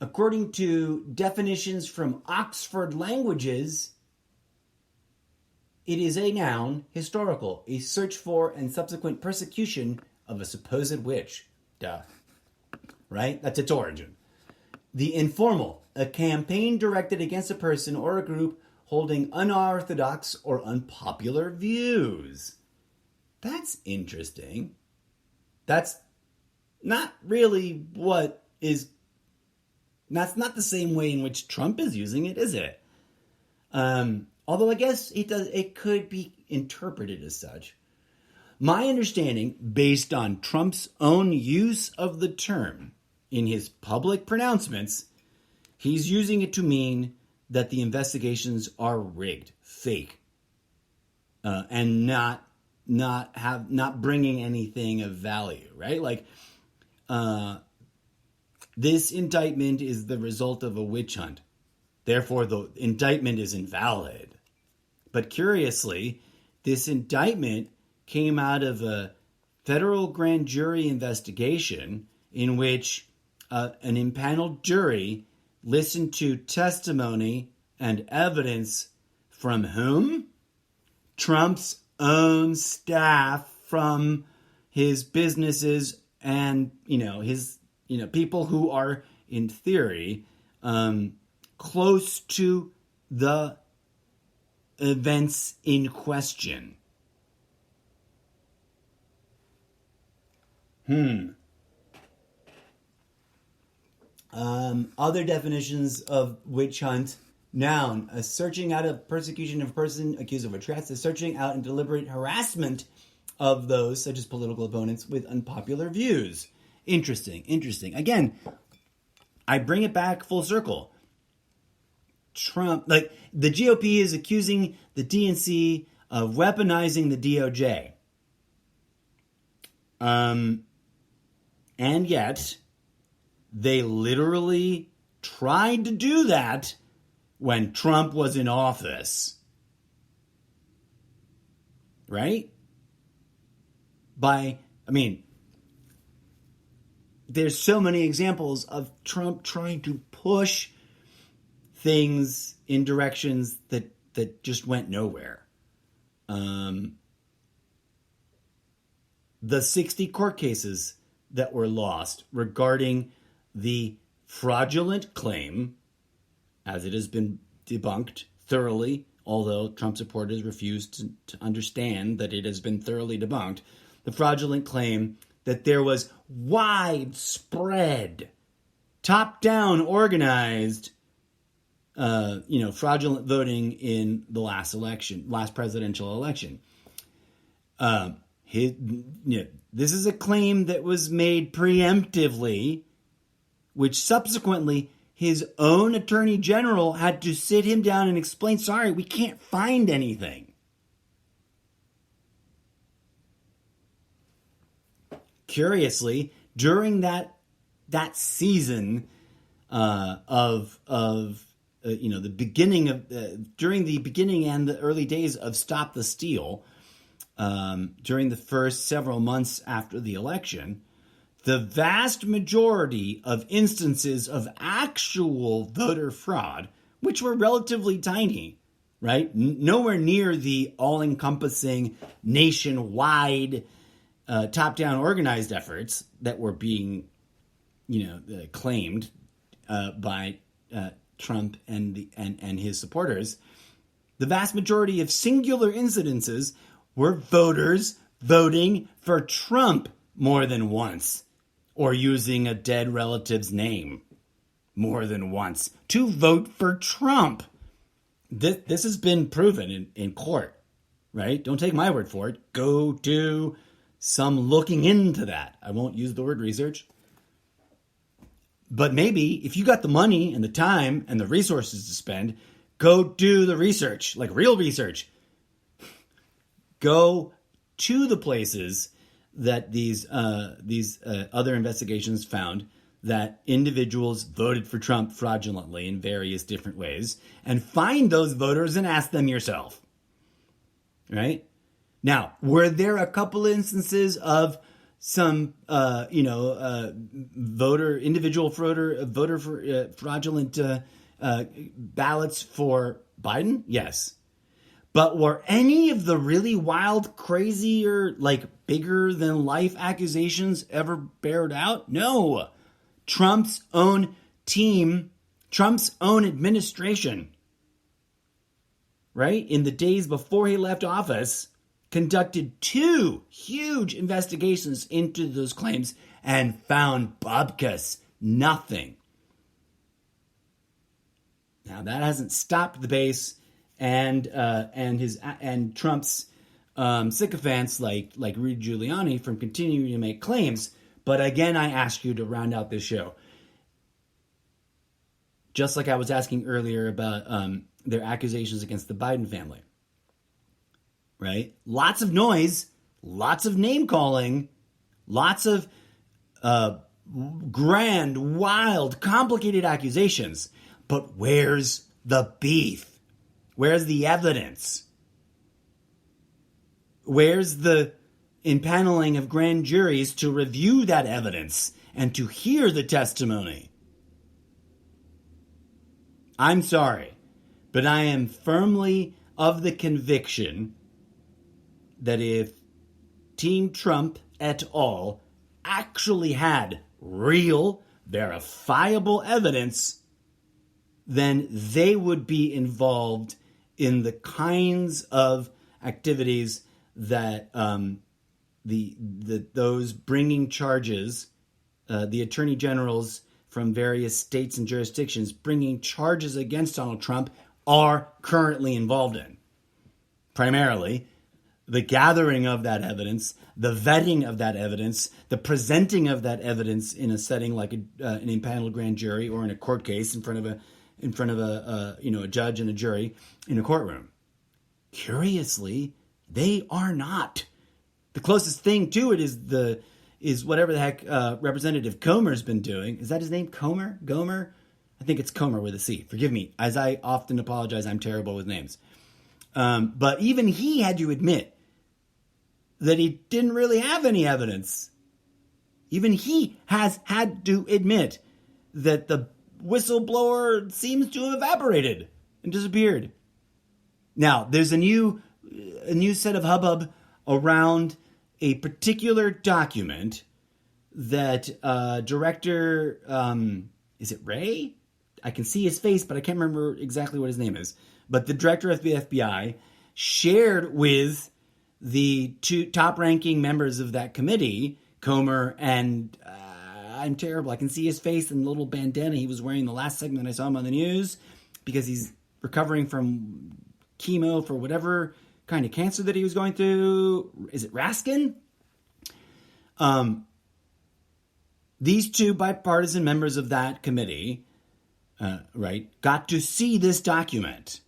According to definitions from Oxford Languages, it is a noun, historical, a search for and subsequent persecution of a supposed witch. Duh. Right? That's its origin. The informal, a campaign directed against a person or a group holding unorthodox or unpopular views. That's interesting. That's not really that's not the same way in which Trump is using it, is it? Although I guess it could be interpreted as such. My understanding, based on Trump's own use of the term in his public pronouncements, he's using it to mean that the investigations are rigged, fake, and not bringing anything of value, right? Like, this indictment is the result of a witch hunt. Therefore, the indictment is invalid. But curiously, this indictment came out of a federal grand jury investigation in which an impaneled jury listened to testimony and evidence from whom? Trump's own staff, from his businesses and, his, people who are, in theory, close to the events in question. Other definitions of witch hunt. Noun, a searching out of persecution of a person accused of a trespass, searching out and deliberate harassment of those, such as political opponents, with unpopular views. Interesting. Again, I bring it back full circle. Trump, like, the GOP is accusing the DNC of weaponizing the DOJ. And yet, they literally tried to do that when Trump was in office. Right? There's so many examples of Trump trying to push things in directions that just went nowhere. The 60 court cases that were lost regarding the fraudulent claim, as it has been debunked thoroughly, although Trump supporters refuse to understand that it has been thoroughly debunked, the fraudulent claim that there was widespread, top-down organized, fraudulent voting in the last presidential election. This is a claim that was made preemptively, which subsequently his own attorney general had to sit him down and explain, sorry, we can't find anything. Curiously, during that season during the beginning and the early days of Stop the Steal, during the first several months after the election, the vast majority of instances of actual voter fraud, which were relatively tiny, right? Nowhere near the all-encompassing nationwide top-down organized efforts that were being, claimed by Trump and his supporters. The vast majority of singular incidences were voters voting for Trump more than once, or using a dead relative's name more than once to vote for Trump. This has been proven in court, right? Don't take my word for it. Go do some looking into that. I won't use the word research. But maybe if you got the money and the time and the resources to spend, go do the research, like real research. Go to the places that these other investigations found that individuals voted for Trump fraudulently in various different ways, and find those voters and ask them yourself. Right? Now, were there a couple instances of some, individual voter for fraudulent ballots for Biden? Yes. But were any of the really wild, crazier, bigger than life accusations ever bared out? No. Trump's own team, Trump's own administration, right, in the days before he left office, conducted 2 huge investigations into those claims and found bupkis, nothing. Now that hasn't stopped the base and Trump's sycophants like Rudy Giuliani from continuing to make claims. But again, I ask you to round out this show, just like I was asking earlier about their accusations against the Biden family. Right? Lots of noise, lots of name calling, lots of grand, wild, complicated accusations. But where's the beef? Where's the evidence? Where's the impaneling of grand juries to review that evidence and to hear the testimony? I'm sorry, but I am firmly of the conviction that if Team Trump et al. Actually had real, verifiable evidence, then they would be involved in the kinds of activities that those bringing charges, the attorney generals from various states and jurisdictions bringing charges against Donald Trump are currently involved in. Primarily, the gathering of that evidence, the vetting of that evidence, the presenting of that evidence in a setting like an impaneled grand jury or in a court case in front of a judge and a jury in a courtroom. Curiously, they are not. The closest thing to it is whatever the heck Representative Comer's been doing. Is that his name? Gomer? I think it's Comer with a C. Forgive me, as I often apologize, I'm terrible with names. But even he had to admit that he didn't really have any evidence. Even he has had to admit that the whistleblower seems to have evaporated and disappeared. Now, there's a new set of hubbub around a particular document that director, is it Ray? I can see his face, but I can't remember exactly what his name is. But the director of the FBI shared with the two top-ranking members of that committee, Comer and I'm terrible. I can see his face and the little bandana he was wearing the last segment I saw him on the news because he's recovering from chemo for whatever kind of cancer that he was going through. Is it Raskin? These two bipartisan members of that committee, got to see this document.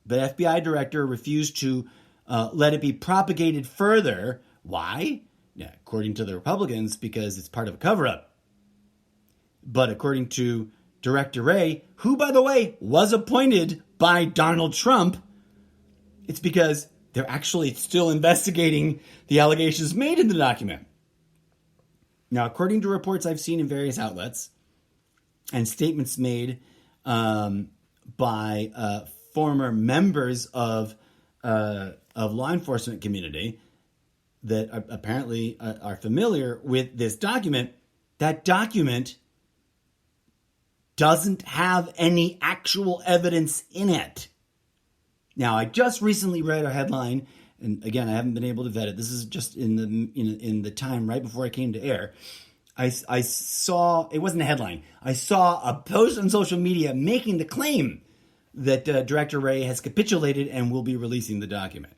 The FBI director refused to let it be propagated further. Why? Yeah, according to the Republicans, because it's part of a cover-up. But according to Director Ray, who, by the way, was appointed by Donald Trump, it's because they're actually still investigating the allegations made in the document. Now, according to reports I've seen in various outlets and statements made by former members of law enforcement community that apparently are familiar with this document, that document doesn't have any actual evidence in it. Now, I just recently read a headline, and again, I haven't been able to vet it. This is just in the time right before I came to air. I saw, it wasn't a headline, I saw a post on social media making the claim that Director Ray has capitulated and will be releasing the document.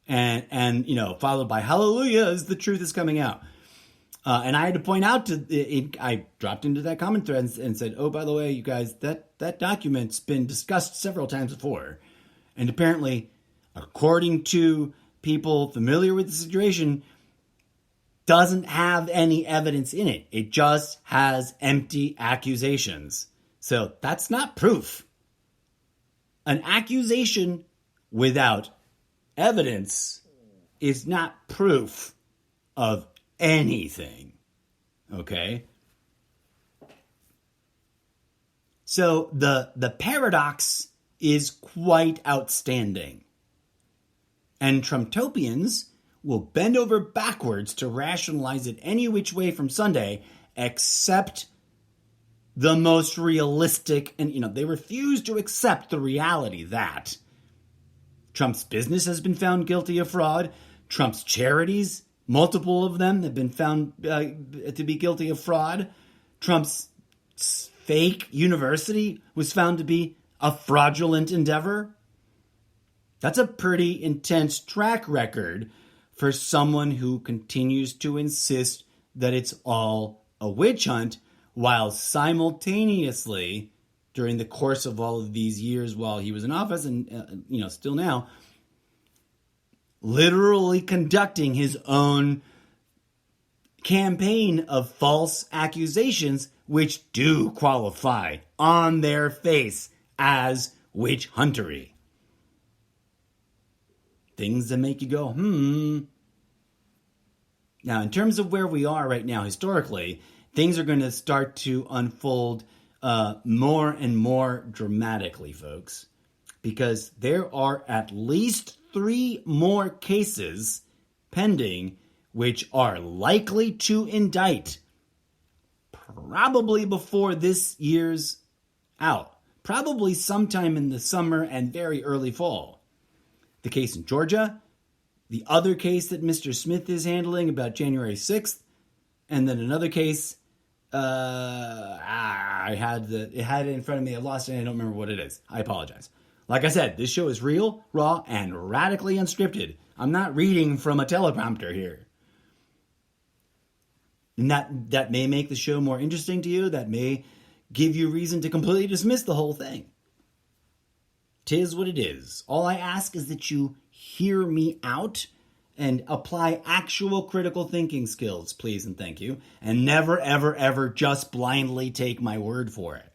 And followed by hallelujah as the truth is coming out. And I had to point out I dropped into that comment thread and said, oh, by the way, you guys, that document's been discussed several times before. And apparently, according to people familiar with the situation, doesn't have any evidence in it. It just has empty accusations. So that's not proof. An accusation without evidence is not proof of anything. Okay? So the paradox is quite outstanding. And Trumptopians will bend over backwards to rationalize it any which way from Sunday except the most realistic, and they refuse to accept the reality that Trump's business has been found guilty of fraud. Trump's charities, multiple of them, have been found to be guilty of fraud. Trump's fake university was found to be a fraudulent endeavor. That's a pretty intense track record for someone who continues to insist that it's all a witch hunt, while simultaneously, during the course of all of these years while he was in office and, still now, literally conducting his own campaign of false accusations, which do qualify on their face as witch huntery. Things that make you go, Now, in terms of where we are right now historically, things are going to start to unfold more and more dramatically, folks, because there are at least 3 more cases pending which are likely to indict probably before this year's out, probably sometime in the summer and very early fall. The case in Georgia, the other case that Mr. Smith is handling about January 6th, and then another case, I had it in front of me, I lost it, and I don't remember what it is. I apologize. Like I said, this show is real, raw, and radically unscripted. I'm not reading from a teleprompter here. And that may make the show more interesting to you. That may give you reason to completely dismiss the whole thing. 'Tis what it is. All I ask is that you hear me out and apply actual critical thinking skills, please and thank you. And never, ever, ever just blindly take my word for it.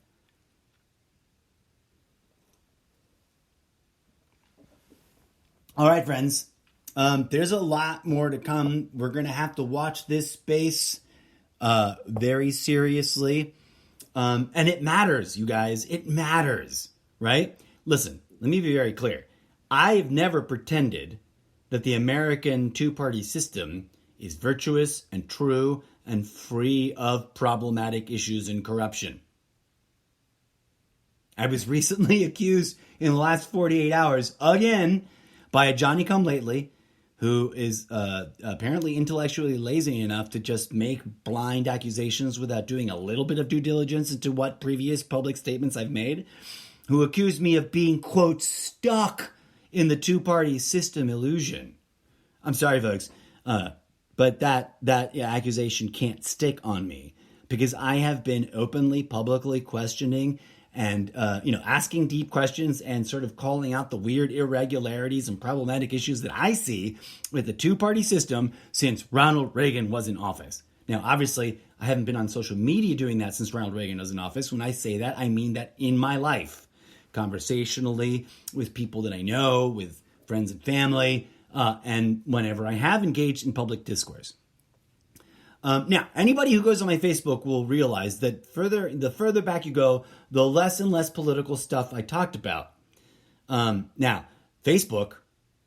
All right, friends. There's a lot more to come. We're going to have to watch this space very seriously. And it matters, you guys. It matters, right? Listen, let me be very clear. I've never pretended that the American two-party system is virtuous and true and free of problematic issues and corruption. I was recently accused in the last 48 hours, again, by a Johnny-come-lately who is apparently intellectually lazy enough to just make blind accusations without doing a little bit of due diligence into what previous public statements I've made, who accused me of being, quote, stuck in the two-party system illusion. I'm sorry, folks, but that accusation can't stick on me because I have been openly, publicly questioning and asking deep questions and sort of calling out the weird irregularities and problematic issues that I see with the two-party system since Ronald Reagan was in office. Now, obviously, I haven't been on social media doing that since Ronald Reagan was in office. When I say that, I mean that in my life, conversationally, with people that I know, with friends and family, and whenever I have engaged in public discourse. Now, anybody who goes on my Facebook will realize that the further back you go, the less and less political stuff I talked about. Now, Facebook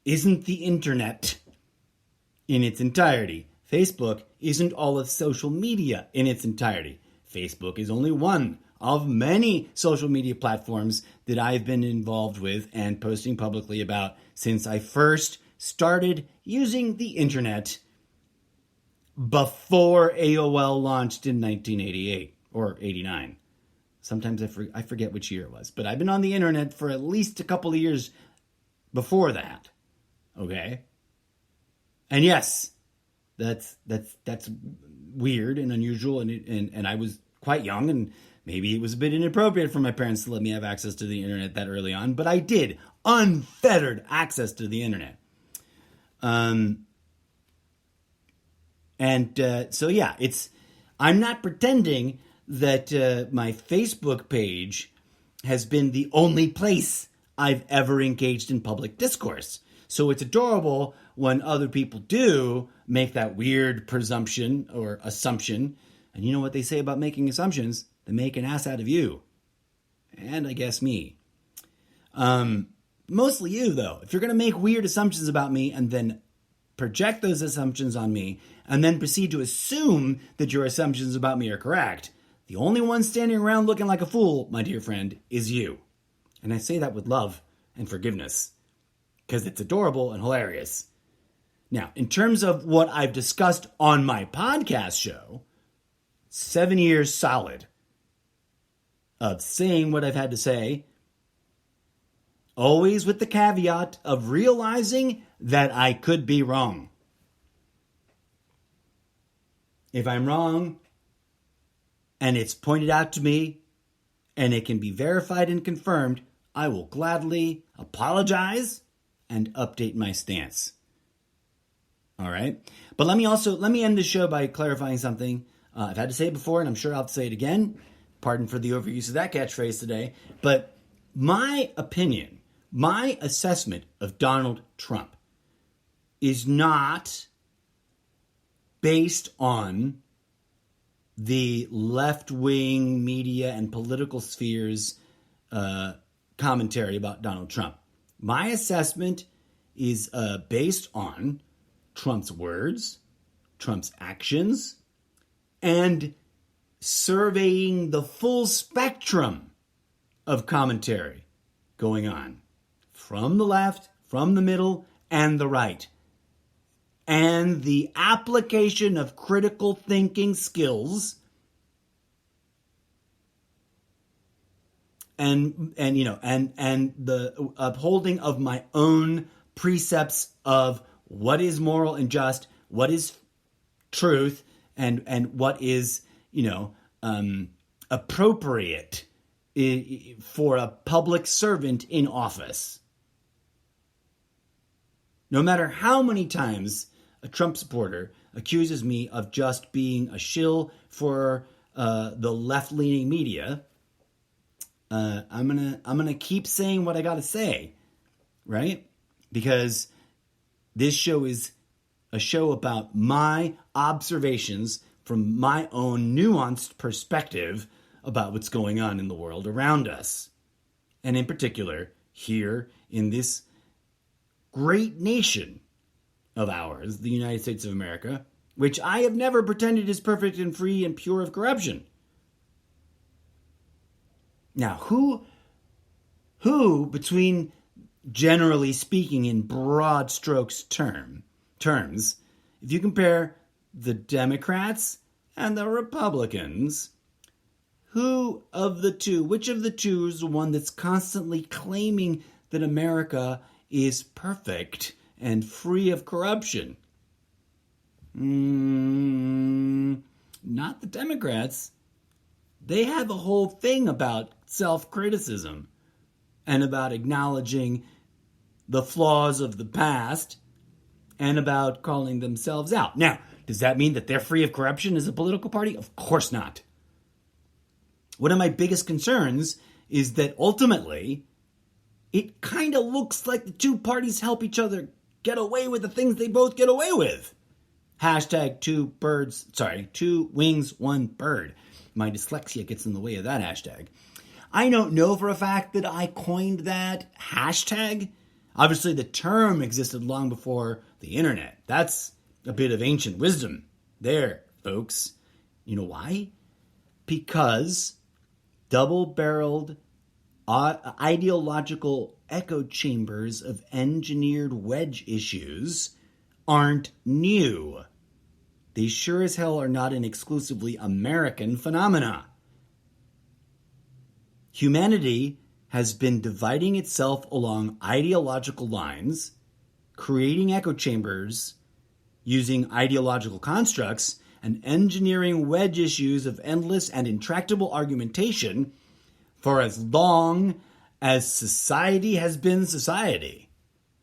isn't the internet in its entirety. Facebook isn't all of social media in its entirety. Facebook is only one of many social media platforms that I've been involved with and posting publicly about since I first started using the internet before AOL launched in 1988 or 89. Sometimes I forget which year it was, but I've been on the internet for at least a couple of years before that. Okay? And yes, that's weird and unusual, and I was quite young, and maybe it was a bit inappropriate for my parents to let me have access to the internet that early on, but I did. Unfettered access to the internet. I'm not pretending that my Facebook page has been the only place I've ever engaged in public discourse. So it's adorable when other people do make that weird presumption or assumption. And you know what they say about making assumptions? They make an ass out of you. And I guess me. Mostly you, though. If you're going to make weird assumptions about me and then project those assumptions on me and then proceed to assume that your assumptions about me are correct, the only one standing around looking like a fool, my dear friend, is you. And I say that with love and forgiveness because it's adorable and hilarious. Now, in terms of what I've discussed on my podcast show, 7 years solid of saying what I've had to say, always with the caveat of realizing that I could be wrong. If I'm wrong, and it's pointed out to me, and it can be verified and confirmed, I will gladly apologize and update my stance. All right? But let me end the show by clarifying something. I've had to say it before, and I'm sure I'll have to say it again. Pardon for the overuse of that catchphrase today. But my opinion, my assessment of Donald Trump is not based on the left-wing media and political spheres commentary about Donald Trump. My assessment is based on Trump's words, Trump's actions, and surveying the full spectrum of commentary going on from the left, from the middle, and the right. And the application of critical thinking skills and you know and the upholding of my own precepts of what is moral and just, what is truth, and what is, you know, appropriate for a public servant in office. No matter how many times a Trump supporter accuses me of just being a shill for the left-leaning media, I'm gonna keep saying what I gotta say, right? Because this show is a show about my observations from my own nuanced perspective about what's going on in the world around us. And in particular, here in this great nation of ours, the United States of America, which I have never pretended is perfect and free and pure of corruption. Now, who between, generally speaking, in broad strokes terms, if you compare the Democrats and the Republicans, which of the two is the one that's constantly claiming that America is perfect and free of corruption? Not the Democrats. They have a whole thing about self-criticism and about acknowledging the flaws of the past and about calling themselves out. Now, does that mean that they're free of corruption as a political party? Of course not. One of my biggest concerns is that ultimately it kind of looks like the two parties help each other get away with the things they both get away with. Hashtag two wings, one bird. My dyslexia gets in the way of that hashtag. I don't know for a fact that I coined that hashtag. Obviously, the term existed long before the internet. That's a bit of ancient wisdom there, folks. You know why? Because double-barreled ideological echo chambers of engineered wedge issues aren't new. They sure as hell are not an exclusively American phenomena. Humanity has been dividing itself along ideological lines, creating echo chambers, using ideological constructs, and engineering wedge issues of endless and intractable argumentation for as long as society has been society,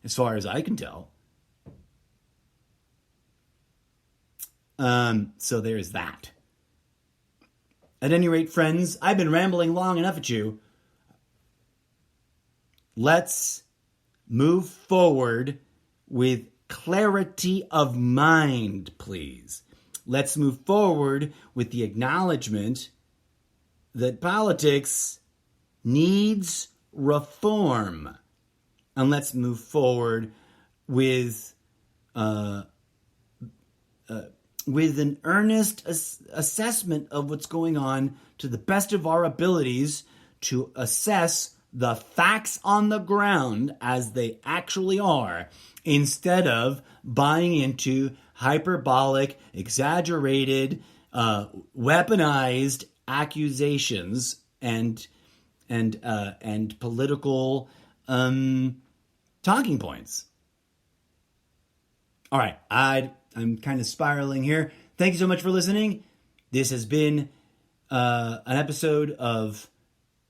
as far as I can tell. So there's that. At any rate, friends, I've been rambling long enough at you. Let's move forward with clarity of mind, please. Let's move forward with the acknowledgement that politics needs reform. And let's move forward with an earnest assessment of what's going on to the best of our abilities to assess the facts on the ground as they actually are, instead of buying into hyperbolic, exaggerated, weaponized accusations and political talking points. All right, I'm kind of spiraling here. Thank you so much for listening. This has been an episode of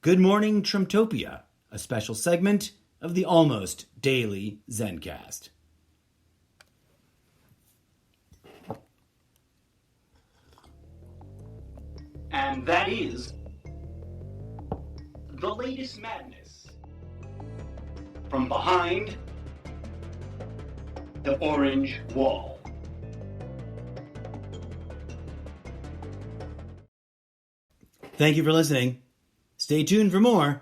Good Morning Trumptopia, a special segment of the almost daily ZenCast. And that is the latest madness from behind the orange wall. Thank you for listening. Stay tuned for more.